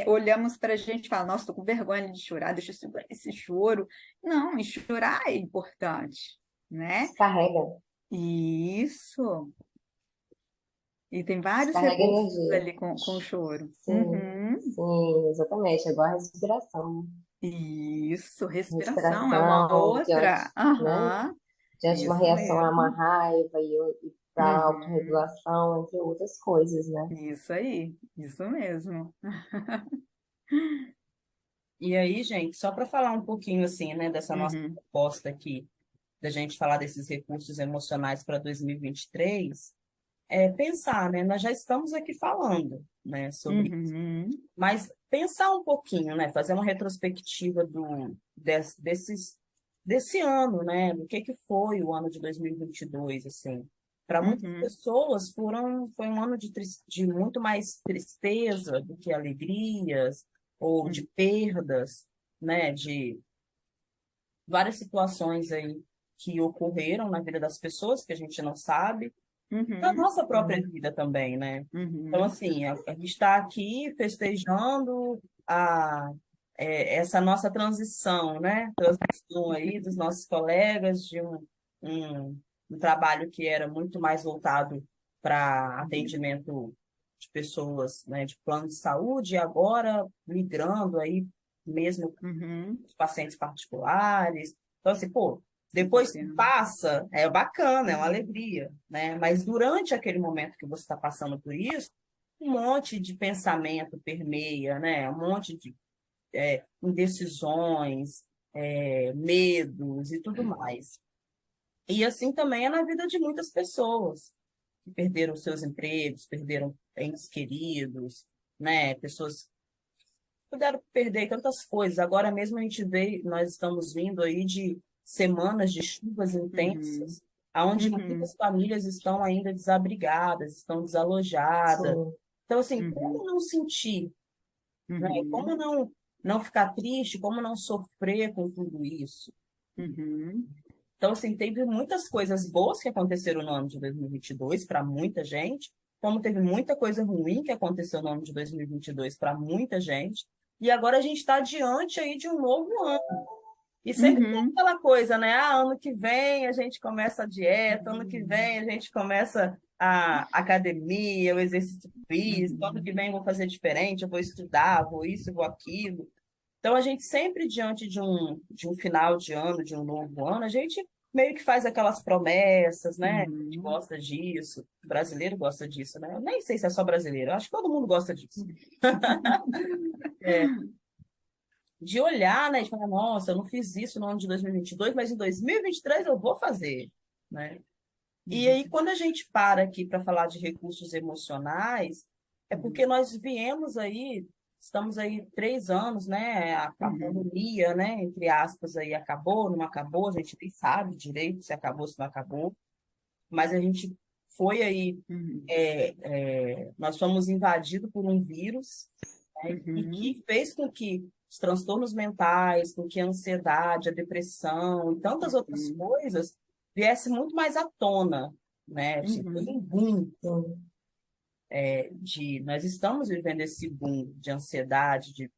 olhamos para a gente e falamos, nossa, estou com vergonha de chorar, deixa eu segurar esse choro. Não, e chorar é importante, né? Descarrega, Isso. E tem vários descarrega recursos energia. ali com o choro. Sim, Uhum. sim, exatamente. É igual a respiração, né? Isso, respiração é uma Respiração diante, outra. né? Aham, Diante de uma isso reação a uma mesmo. raiva e para Uhum. autorregulação, entre outras coisas, né? Isso aí, isso mesmo. E aí, gente, só para falar um pouquinho assim, né, dessa nossa Uhum. proposta aqui, da gente falar desses recursos emocionais para 2023, pensar, né, nós já estamos aqui falando, né, sobre isso, Uhum. mas pensar um pouquinho, né, fazer uma retrospectiva desse ano, né, do que foi o ano de 2022, assim. Para muitas Uhum. pessoas foi um ano de muito mais tristeza do que alegrias, ou de Uhum. perdas, né, de várias situações aí que ocorreram na vida das pessoas que a gente não sabe, na Uhum. nossa própria vida também, né? Então, Uhum. assim, a gente está aqui festejando essa nossa transição, né? Transição aí dos nossos colegas de um, um trabalho que era muito mais voltado para atendimento de pessoas, né, de plano de saúde, e agora migrando aí mesmo Uhum. os pacientes particulares. Então, assim, pô, Que depois que bacana. passa, é bacana, é uma alegria, né? Mas durante aquele momento que você está passando por isso, um monte de pensamento permeia, né? Um monte de indecisões, medos e tudo mais. E assim também é na vida de muitas pessoas que perderam seus empregos, perderam entes queridos, né? Pessoas puderam perder tantas coisas. Agora mesmo a gente vê, nós estamos vindo aí de semanas de chuvas Uhum. intensas, aonde Uhum. muitas famílias estão ainda desabrigadas, estão desalojadas. Sim, Então, assim, Uhum. como não sentir, né? Uhum. Como não ficar triste, como não sofrer com tudo isso? Uhum. Então, assim, teve muitas coisas boas que aconteceram no ano de 2022 para muita gente, como teve muita coisa ruim que aconteceu no ano de 2022 para muita gente, e agora a gente está diante aí de um novo ano. E sempre tem Uhum. aquela coisa, né? Ah, ano que vem a gente começa a dieta, ano que vem a gente começa a academia, o exercício físico, ano que Uhum. vem eu vou fazer diferente, eu vou estudar, vou isso, vou aquilo. Então, a gente sempre, diante de um final de ano, de um novo ano, a gente meio que faz aquelas promessas, né? A gente Uhum. gosta disso, o brasileiro gosta disso, né? Eu nem sei se é só brasileiro, eu acho que todo mundo gosta disso. De olhar, né? De falar, nossa, eu não fiz isso no ano de 2022, mas em 2023 eu vou fazer, né? E aí, Uhum. quando a gente para aqui para falar de recursos emocionais, é porque Uhum. nós viemos aí, estamos aí 3 anos, né? A Uhum. pandemia, né? Entre aspas, aí acabou, não acabou, a gente nem sabe direito se acabou, se não acabou, mas a gente foi aí, Uhum. nós fomos invadidos por um vírus, né? E Uhum. que fez com que os transtornos mentais, com que a ansiedade, a depressão e tantas outras Uhum. coisas viesse muito mais à tona, né? Assim, foi Uhum. um boom Sim, nós estamos vivendo esse boom de ansiedade, de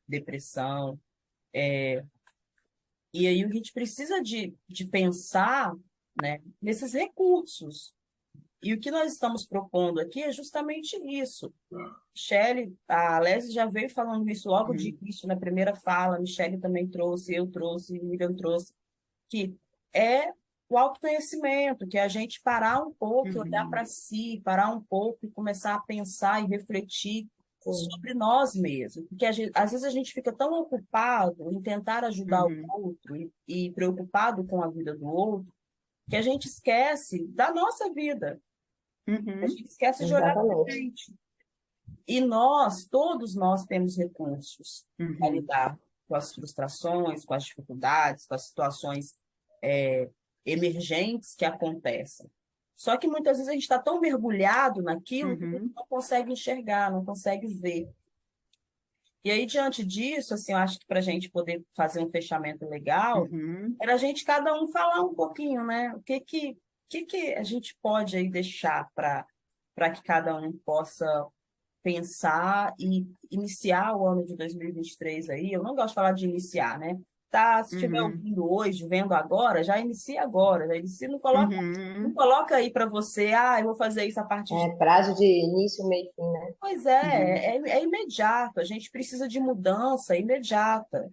depressão, e aí a gente precisa de pensar, né, nesses recursos. E o que nós estamos propondo aqui é justamente isso. Michele, a Leslie já veio falando isso logo de Uhum. início, na primeira fala, Michele também trouxe, eu trouxe, William trouxe, que é o autoconhecimento, que é a gente parar um pouco, e olhar Uhum. para si, parar um pouco e começar a pensar e refletir sim, sobre nós mesmos. Porque às vezes a gente fica tão ocupado em tentar ajudar o Uhum. outro e preocupado com a vida do outro, que a gente esquece da nossa vida. A Uhum. gente esquece de olhar para exatamente. frente. E nós, todos nós temos recursos para Uhum. lidar com as frustrações, com as dificuldades, com as situações é, emergentes que acontecem. Só que muitas vezes a gente está tão mergulhado naquilo que a gente Uhum. não consegue enxergar, não consegue ver. E aí, diante disso, assim, eu acho que para a gente poder fazer um fechamento legal, Uhum. era a gente cada um falar um pouquinho, né? O que a gente pode aí deixar para que cada um possa pensar e iniciar o ano de 2023 aí. Eu não gosto de falar de iniciar, né? Tá, se estiver Uhum. ouvindo hoje, vendo agora, já inicia agora, já inicia, não Uhum. coloca aí para você, eu vou fazer isso a partir de. Prazo de início, meio e fim, né? Pois Uhum. é imediato, a gente precisa de mudança imediata,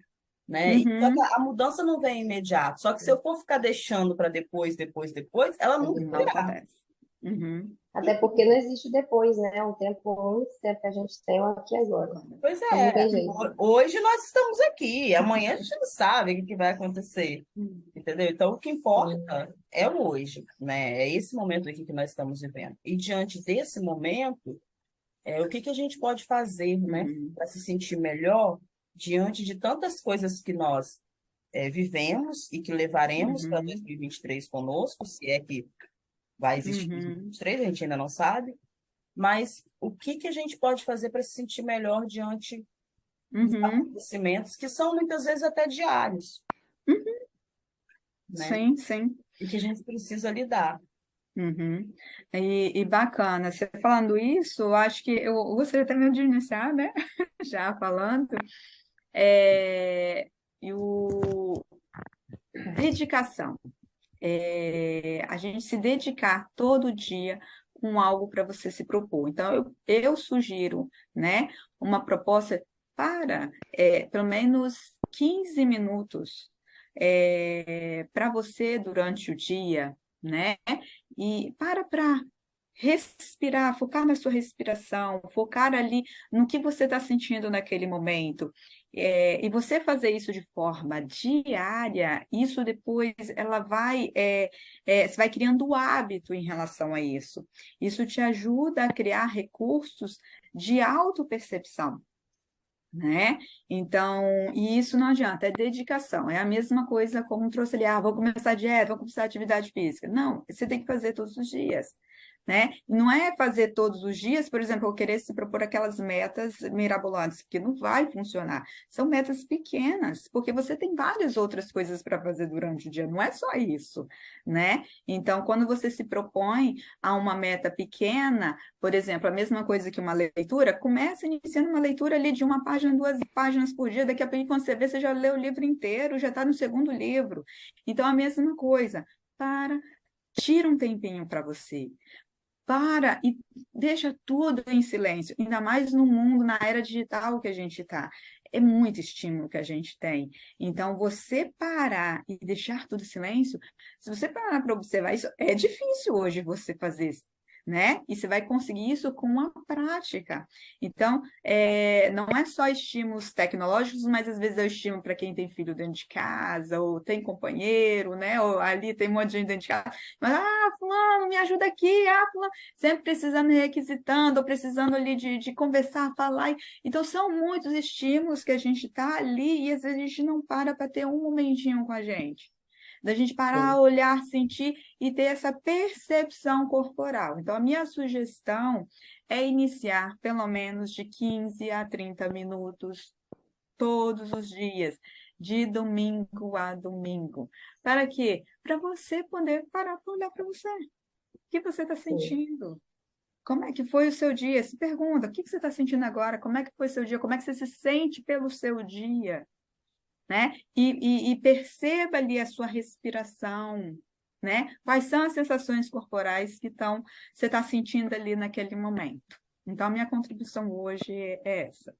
né? E só que Uhum. a mudança não vem imediato, só que se eu for ficar deixando para depois, ela nunca Não virá. acontece. Uhum. Até porque não existe depois, né? Um tempo único, tempo que a gente tem é o aqui e agora. Pois Então não é, tem jeito. hoje nós estamos aqui, amanhã a gente não sabe o que vai acontecer, entendeu? Então, o que Sim. importa é o hoje, né? É esse momento aqui que nós estamos vivendo. E diante desse momento, o que que a gente pode fazer, né, Uhum. para se sentir melhor diante de tantas coisas que nós vivemos e que levaremos para Uhum. 2023 conosco, se é que vai existir Uhum. 2023, a gente ainda não sabe, mas o que que a gente pode fazer para se sentir melhor diante dos Uhum. acontecimentos que são muitas vezes até diários, Uhum. né? Sim, sim. E que a gente precisa lidar. Uhum. E bacana, você falando isso, eu acho que eu gostaria também de iniciar, né? Já falando, e o dedicação. A gente se dedicar todo dia com algo para você se propor. Então, eu sugiro, né, uma proposta para pelo menos 15 minutos para você durante o dia, né? E para respirar, focar na sua respiração, focar ali no que você está sentindo naquele momento. E você fazer isso de forma diária, isso depois você vai criando o hábito em relação a isso. Isso te ajuda a criar recursos de autopercepção, né? Então, e isso não adianta, é dedicação. É a mesma coisa como trouxe ali, vou começar a dieta, vou começar a atividade física. Não, você tem que fazer todos os dias. Né? Não é fazer todos os dias, por exemplo, eu querer se propor aquelas metas mirabolantes, que não vai funcionar. São metas pequenas, porque você tem várias outras coisas para fazer durante o dia, não é só isso, né? Então, quando você se propõe a uma meta pequena, por exemplo, a mesma coisa que uma leitura, começa iniciando uma leitura ali de uma página, 2 páginas por dia, daqui a pouco quando você vê, você já leu o livro inteiro, já está no segundo livro. Então, a mesma coisa, tira um tempinho para você. Para e deixa tudo em silêncio, ainda mais no mundo, na era digital que a gente está. É muito estímulo que a gente tem. Então, você parar e deixar tudo em silêncio, se você parar para observar isso, é difícil hoje você fazer, né? E você vai conseguir isso com a prática. Então, não é só estímulos tecnológicos, mas às vezes é o estímulo para quem tem filho dentro de casa, ou tem companheiro, né? Ou ali tem um monte de gente dentro de casa. Mas, fulano, me ajuda aqui, fulano, sempre precisando, requisitando, ou precisando ali de conversar, falar. Então, são muitos estímulos que a gente está ali e às vezes a gente não para ter um momentinho com a gente. Da gente parar, Sim. olhar, sentir e ter essa percepção corporal. Então, a minha sugestão é iniciar pelo menos de 15 a 30 minutos todos os dias, de domingo a domingo. Para quê? Para você poder parar para olhar para você. O que você está sim. sentindo? Como é que foi o seu dia? Se pergunta, o que você está sentindo agora? Como é que foi o seu dia? Como é que você se sente pelo seu dia? Né? E perceba ali a sua respiração, né? Quais são as sensações corporais que você está sentindo ali naquele momento? Então, a minha contribuição hoje é essa.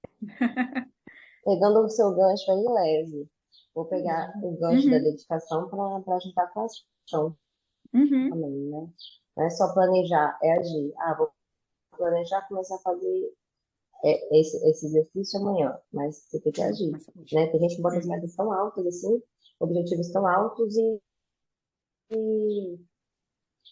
Pegando o seu gancho aí, leve. Vou pegar o gancho da Uhum, dedicação para juntar com a ação uhum, também, né? Não é só planejar, é agir. Ah, vou planejar começar a fazer esse exercício amanhã, mas você tem que agir, começa hoje. né? Tem gente que bota as Uhum, metas tão altas assim, objetivos tão altos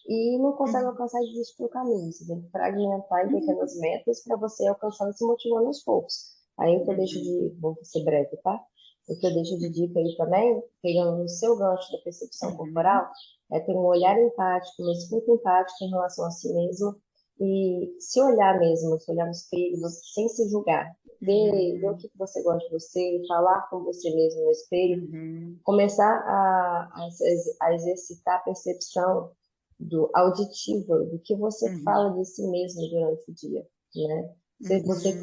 e não consegue uhum, alcançar e desiste pelo caminho. Você tem que fragmentar em uhum, pequenas metas para você alcançar e se motivando aos poucos. Aí o que eu deixo uhum, de, vou ser breve, tá? O que eu deixo de dica aí também, pegando no seu gancho da percepção uhum, corporal, é ter um olhar empático, uma escuta empática em relação a si mesmo e se olhar mesmo, se olhar no espelho, sem se julgar. Ver o uhum, que você gosta de você, falar com você mesmo no espelho, uhum, começar a exercitar a percepção do auditiva, do que você uhum, fala de si mesmo durante o dia, né? Se você uhum,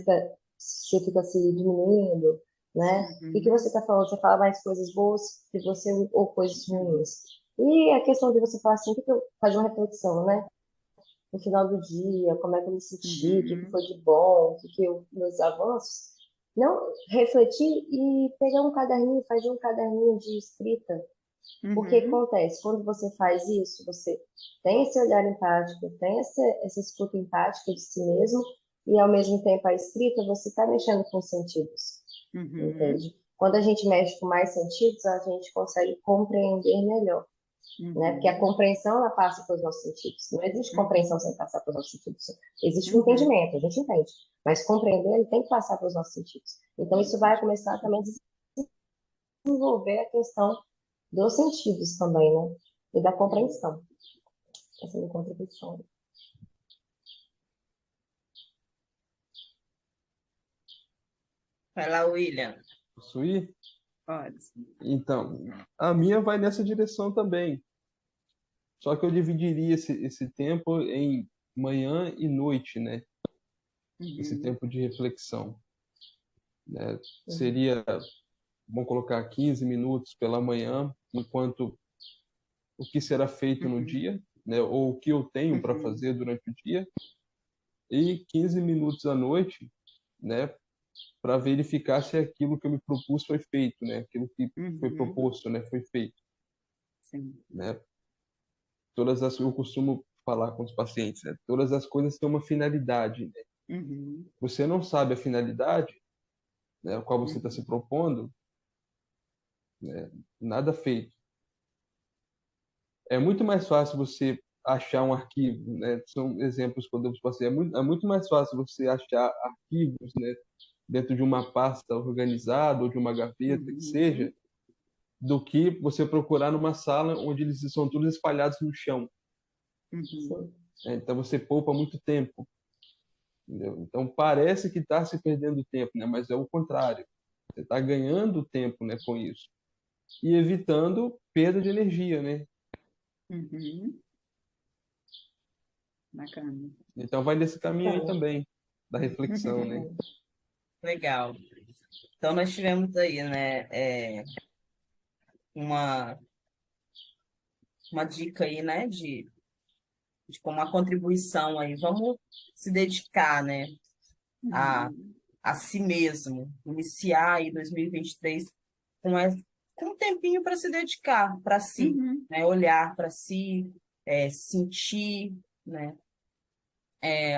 fica se diminuindo, né? O que você uhum, está falando? Você fala mais coisas boas de você ou coisas uhum, ruins? E a questão de você falar assim, fazer uma reflexão, né? No final do dia, como é que eu me senti, o que que uhum, foi de bom, meus avanços. Não refletir e pegar um caderninho, fazer um caderninho de escrita, porque uhum, acontece, quando você faz isso, você tem esse olhar empático, tem essa escuta empática de si mesmo, e ao mesmo tempo a escrita, você está mexendo com os sentidos, uhum, entende? Quando a gente mexe com mais sentidos, a gente consegue compreender melhor, né? Porque a uhum, compreensão, ela passa pelos nossos sentidos. Não existe compreensão uhum, sem passar pelos nossos sentidos. Existe um uhum. entendimento, a gente entende, mas compreender, ele tem que passar pelos nossos sentidos. Então, isso vai começar também a desenvolver a questão dos sentidos também, né? E da compreensão. Essa é a minha contribuição. Vai lá, William. Possuir? Pode. Então, a minha vai nessa direção também. Só que eu dividiria esse tempo em manhã e noite, né? Esse Uhum, tempo de reflexão, né? Uhum, Seria, vamos colocar 15 minutos pela manhã, enquanto o que será feito no uhum, dia, né? Ou o que eu tenho para uhum, fazer durante o dia, e 15 minutos à noite, né? Para verificar se aquilo que eu me propus foi feito, né? Aquilo que foi uhum, proposto, né? Foi feito, sim. né? Eu costumo falar com os pacientes, né? Todas as coisas têm uma finalidade, né? Uhum, Você não sabe a finalidade, né, a qual você está se uhum, propondo, né, nada feito. É muito mais fácil você achar um arquivo, né? São exemplos que eu devo passar. É muito mais fácil você achar arquivos, né, dentro de uma pasta organizada ou de uma gaveta, que seja, uhum, do que você procurar numa sala onde eles são todos espalhados no chão, uhum, sim. né? Então você poupa muito tempo, entendeu? Então parece que está se perdendo tempo, né? Mas é o contrário. Você está ganhando tempo, né, com isso e evitando perda de energia, né? uhum. Bacana. Então vai nesse caminho aí Bacana. também, da reflexão, né? Legal. Então, nós tivemos aí, né, uma, uma dica aí, né, de como uma contribuição aí. Vamos se dedicar, né, a, Uhum, a si mesmo. Iniciar aí 2023 com, com um tempinho para se dedicar para si, uhum, né, olhar para si, sentir, né.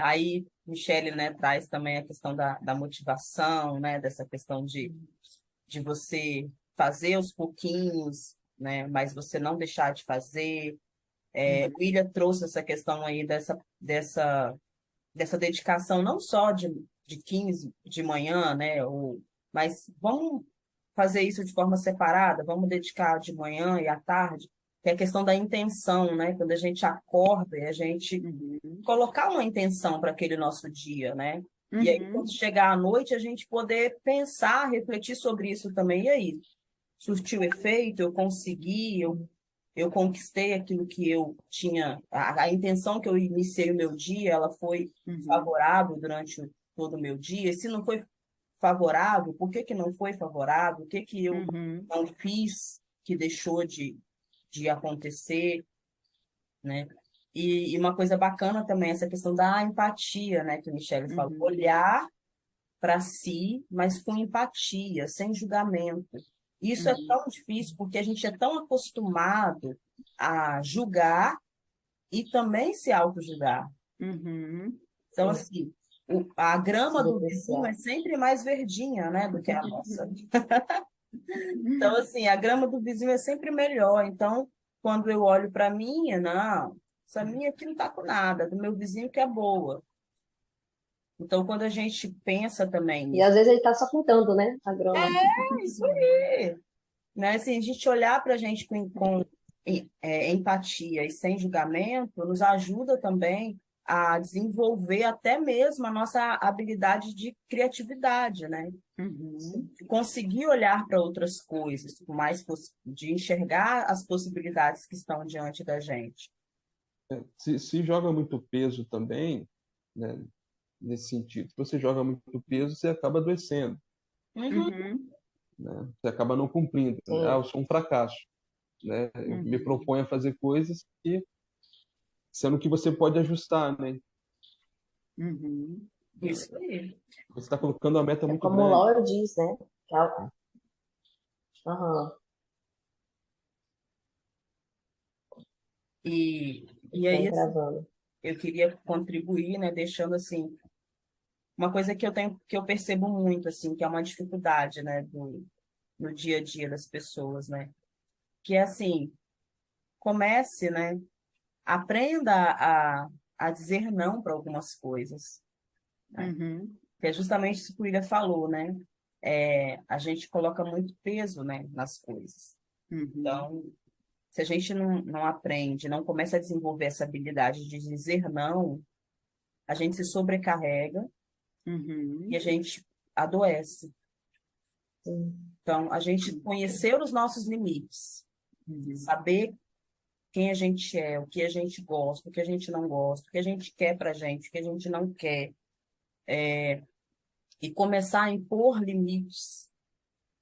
Aí, Michele, né, traz também a questão da motivação, né, dessa questão de você fazer aos pouquinhos, né, mas você não deixar de fazer. uhum, O William trouxe essa questão aí dessa dedicação, não só de 15 de manhã, né, mas vamos fazer isso de forma separada, vamos dedicar de manhã e à tarde, que é a questão da intenção, né, quando a gente acorda e a gente uhum, colocar uma intenção para aquele nosso dia, né? E aí, quando Uhum. chegar à noite, a gente poder pensar, refletir sobre isso também. E aí, surtiu efeito? Eu consegui? Eu conquistei aquilo que eu tinha, a intenção que eu iniciei o meu dia, ela foi Uhum. favorável durante todo o meu dia? E se não foi favorável, por que que não foi favorável? O que que eu Uhum. não fiz que deixou de acontecer, né? E uma coisa bacana também, essa questão da empatia, né, que a Michelle falou. Uhum. Olhar para si, mas com empatia, sem julgamento. Isso é Uhum. tão difícil porque a gente é tão acostumado a julgar e também se auto-julgar. Uhum. Então, Sim, assim, a se grama do vizinho depreciar. é sempre mais verdinha, né, do que a nossa. Então, assim, a grama do vizinho é sempre melhor. Então, quando eu olho para a minha, não, essa minha aqui não está com nada, do meu vizinho que é boa. Então, quando a gente pensa também E nisso, às vezes ele tá só pintando, né? A grama. é isso aí, né? Assim, a gente olhar para a gente com empatia e sem julgamento nos ajuda também a desenvolver até mesmo a nossa habilidade de criatividade, né? Uhum. Conseguir olhar para outras coisas, com mais de enxergar as possibilidades que estão diante da gente. Se joga muito peso também, né, nesse sentido. Se você joga muito peso, você acaba adoecendo, Uhum, Uhum. né? Você acaba não cumprindo, né? Ah, Sim, eu sou um fracasso, né? Eu me Uhum. proponho a fazer coisas que, sendo que você pode ajustar, né? Uhum. isso aí. Você está colocando uma meta é muito como o grande. Lauro diz, né? Que aham, E vem aí, assim, gravando. eu queria contribuir, né, deixando assim uma coisa que eu tenho, que eu percebo muito, assim, que é uma dificuldade, né, no dia a dia das pessoas, né, que é assim, comece, né, aprenda a dizer não para algumas coisas, né, Uhum. que é justamente isso que o William falou, né, a gente coloca muito peso, né, nas coisas. Uhum. Então, se a gente não aprende, não começa a desenvolver essa habilidade de dizer não, a gente se sobrecarrega e a Uhum. gente adoece. Sim, Então, a gente conhecer os nossos limites, Uhum. saber quem a gente é, o que a gente gosta, o que a gente não gosta, o que a gente quer para a gente, o que a gente não quer, e começar a impor limites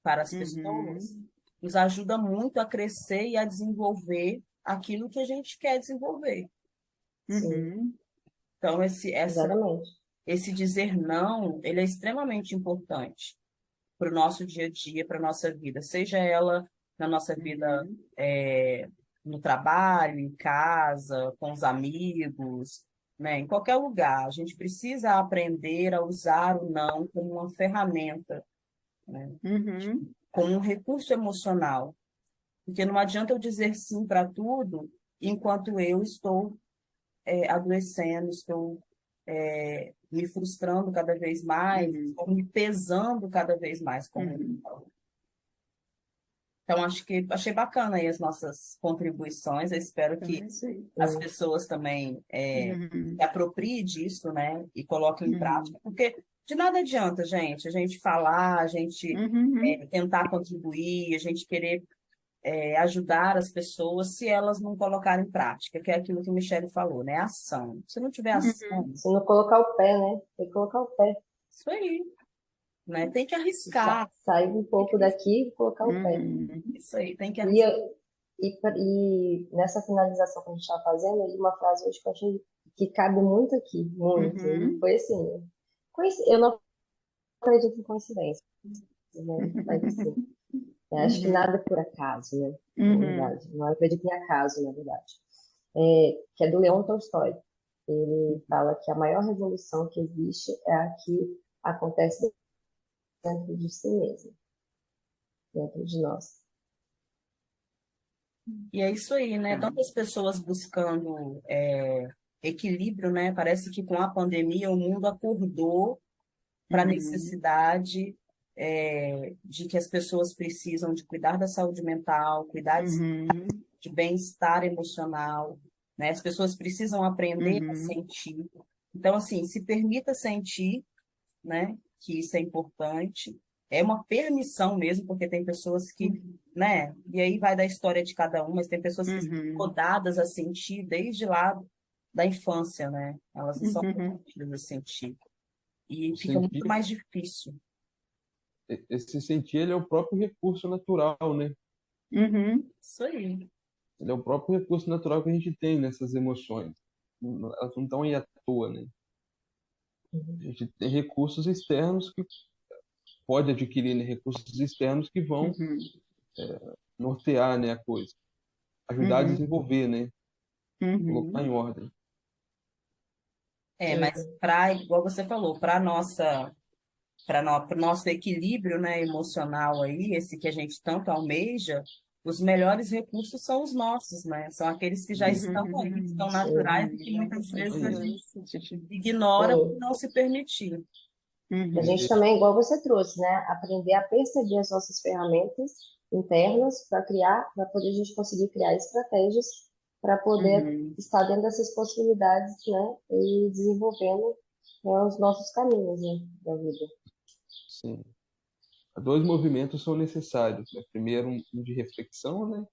para as pessoas, Uhum. nos ajuda muito a crescer e a desenvolver aquilo que a gente quer desenvolver. sim, Uhum. Então, exatamente. esse dizer não, ele é extremamente importante para o nosso dia a dia, para a nossa vida, seja ela na nossa vida Uhum. é, no trabalho, em casa, com os amigos, né, em qualquer lugar. A gente precisa aprender a usar o não como uma ferramenta, né, Uhum. como um recurso emocional, porque não adianta eu dizer sim para tudo enquanto eu estou adoecendo, estou me frustrando cada vez mais, Uhum. estou me pesando cada vez mais, como ele Uhum. falou. Então, acho que achei bacana aí as nossas contribuições. Eu espero Então que é isso aí. as Sim, pessoas também se Uhum. apropriem disso, né? E coloquem em Uhum. prática, porque de nada adianta, gente, a gente falar, a gente Uhum. tentar contribuir, a gente querer ajudar as pessoas se elas não colocarem em prática, que é aquilo que o Michele falou, né? Ação. Se não tiver ação, Uhum. se não colocar o pé, né? Tem que colocar o pé. isso aí, né? Tem que arriscar, Sair um tem que pouco arriscar. daqui e colocar o pé. Uhum. Isso aí, tem que E, arriscar. e nessa finalização que a gente está fazendo, eu li uma frase hoje que eu achei que cabe muito aqui, muito. E Uhum. foi assim, eu não acredito em coincidência, né? Mas assim, eu acho que Uhum. nada é por acaso, né? Na Uhum. verdade, não acredito em acaso, na verdade. Que é do Leon Tolstói. Ele fala que a maior revolução que existe é a que acontece dentro de si mesmo, dentro de nós. E é isso aí, né? Tá. Tantas pessoas buscando equilíbrio, né? Parece que com a pandemia o mundo acordou para a Uhum. necessidade de que as pessoas precisam de cuidar da saúde mental, cuidar Uhum. de bem-estar emocional, né? As pessoas precisam aprender a Uhum. sentir. Então, assim, se permita sentir, né? Que isso é importante. É uma permissão mesmo, porque tem pessoas que, né? E aí vai da história de cada um, mas tem pessoas que são Uhum. podadas a sentir desde lá da infância, né? Elas não são Uhum. podadas a sentir. E fica muito Sentir, mais difícil. esse sentir, ele é o próprio recurso natural, né? Uhum. Isso aí. Ele é o próprio recurso natural que a gente tem nessas emoções. Elas não estão aí à toa, né? A Uhum. gente tem recursos externos que pode adquirir, né? Recursos externos que vão Uhum. nortear, né, a coisa, ajudar a Uhum. desenvolver, né? Colocar Uhum. em ordem. Mas para, igual você falou, para nossa, para o nosso equilíbrio, né, emocional aí, esse que a gente tanto almeja, os melhores recursos são os nossos, né? São aqueles que já estão aí, que Uhum. estão Sim, naturais e que Ai, muitas que vezes a gente doce, Titi. ignora por sim. não se permitir. A Uhum. gente também, igual você trouxe, né? Aprender a perceber as nossas ferramentas internas para criar, para poder a gente conseguir criar estratégias para poder Uhum. estar dentro dessas possibilidades, né? E desenvolvendo, né, os nossos caminhos, né, da vida. Sim. Dois movimentos são necessários, né? Primeiro um de reflexão, né?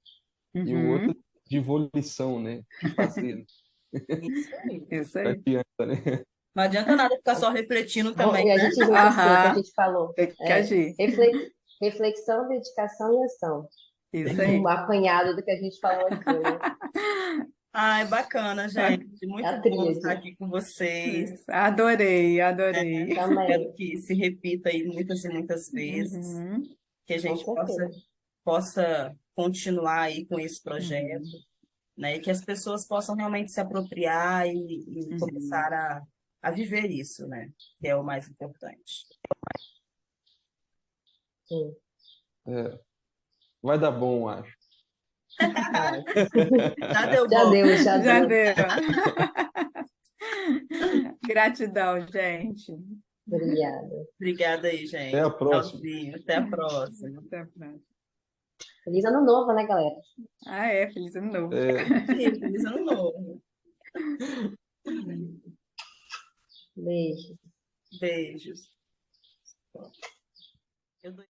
E o outro Uhum. de volição, né? De fazer, Isso aí. Isso para aí. criança, né? Não adianta nada ficar só refletindo também, E a né? gente junta assim, o que a Aham. gente falou. Tem que agir. Reflexão, dedicação e ação. Isso Um aí. apanhado do que a gente falou aqui, né? Ai, bacana, gente. É Muito a bom estar tríade. aqui com vocês. Isso. Adorei, adorei. Espero Também, que se repita aí muitas e muitas vezes, Uhum. que a com gente certeza. possa continuar aí com esse projeto, Uhum. né? E que as pessoas possam realmente se apropriar e Uhum. começar a viver isso, né? Que é o mais importante. Sim, É, vai dar bom, acho. vai. Já deu Já bom. deu, já Já deu. deu. Gratidão, gente. Obrigada. Obrigada aí, Até a gente. próxima. Tchauzinho. Até a próxima. Até a próxima. Feliz ano novo, né, galera? Ah, é, feliz ano novo. É, Sim, feliz ano novo. Beijo. Beijos. Eu dou-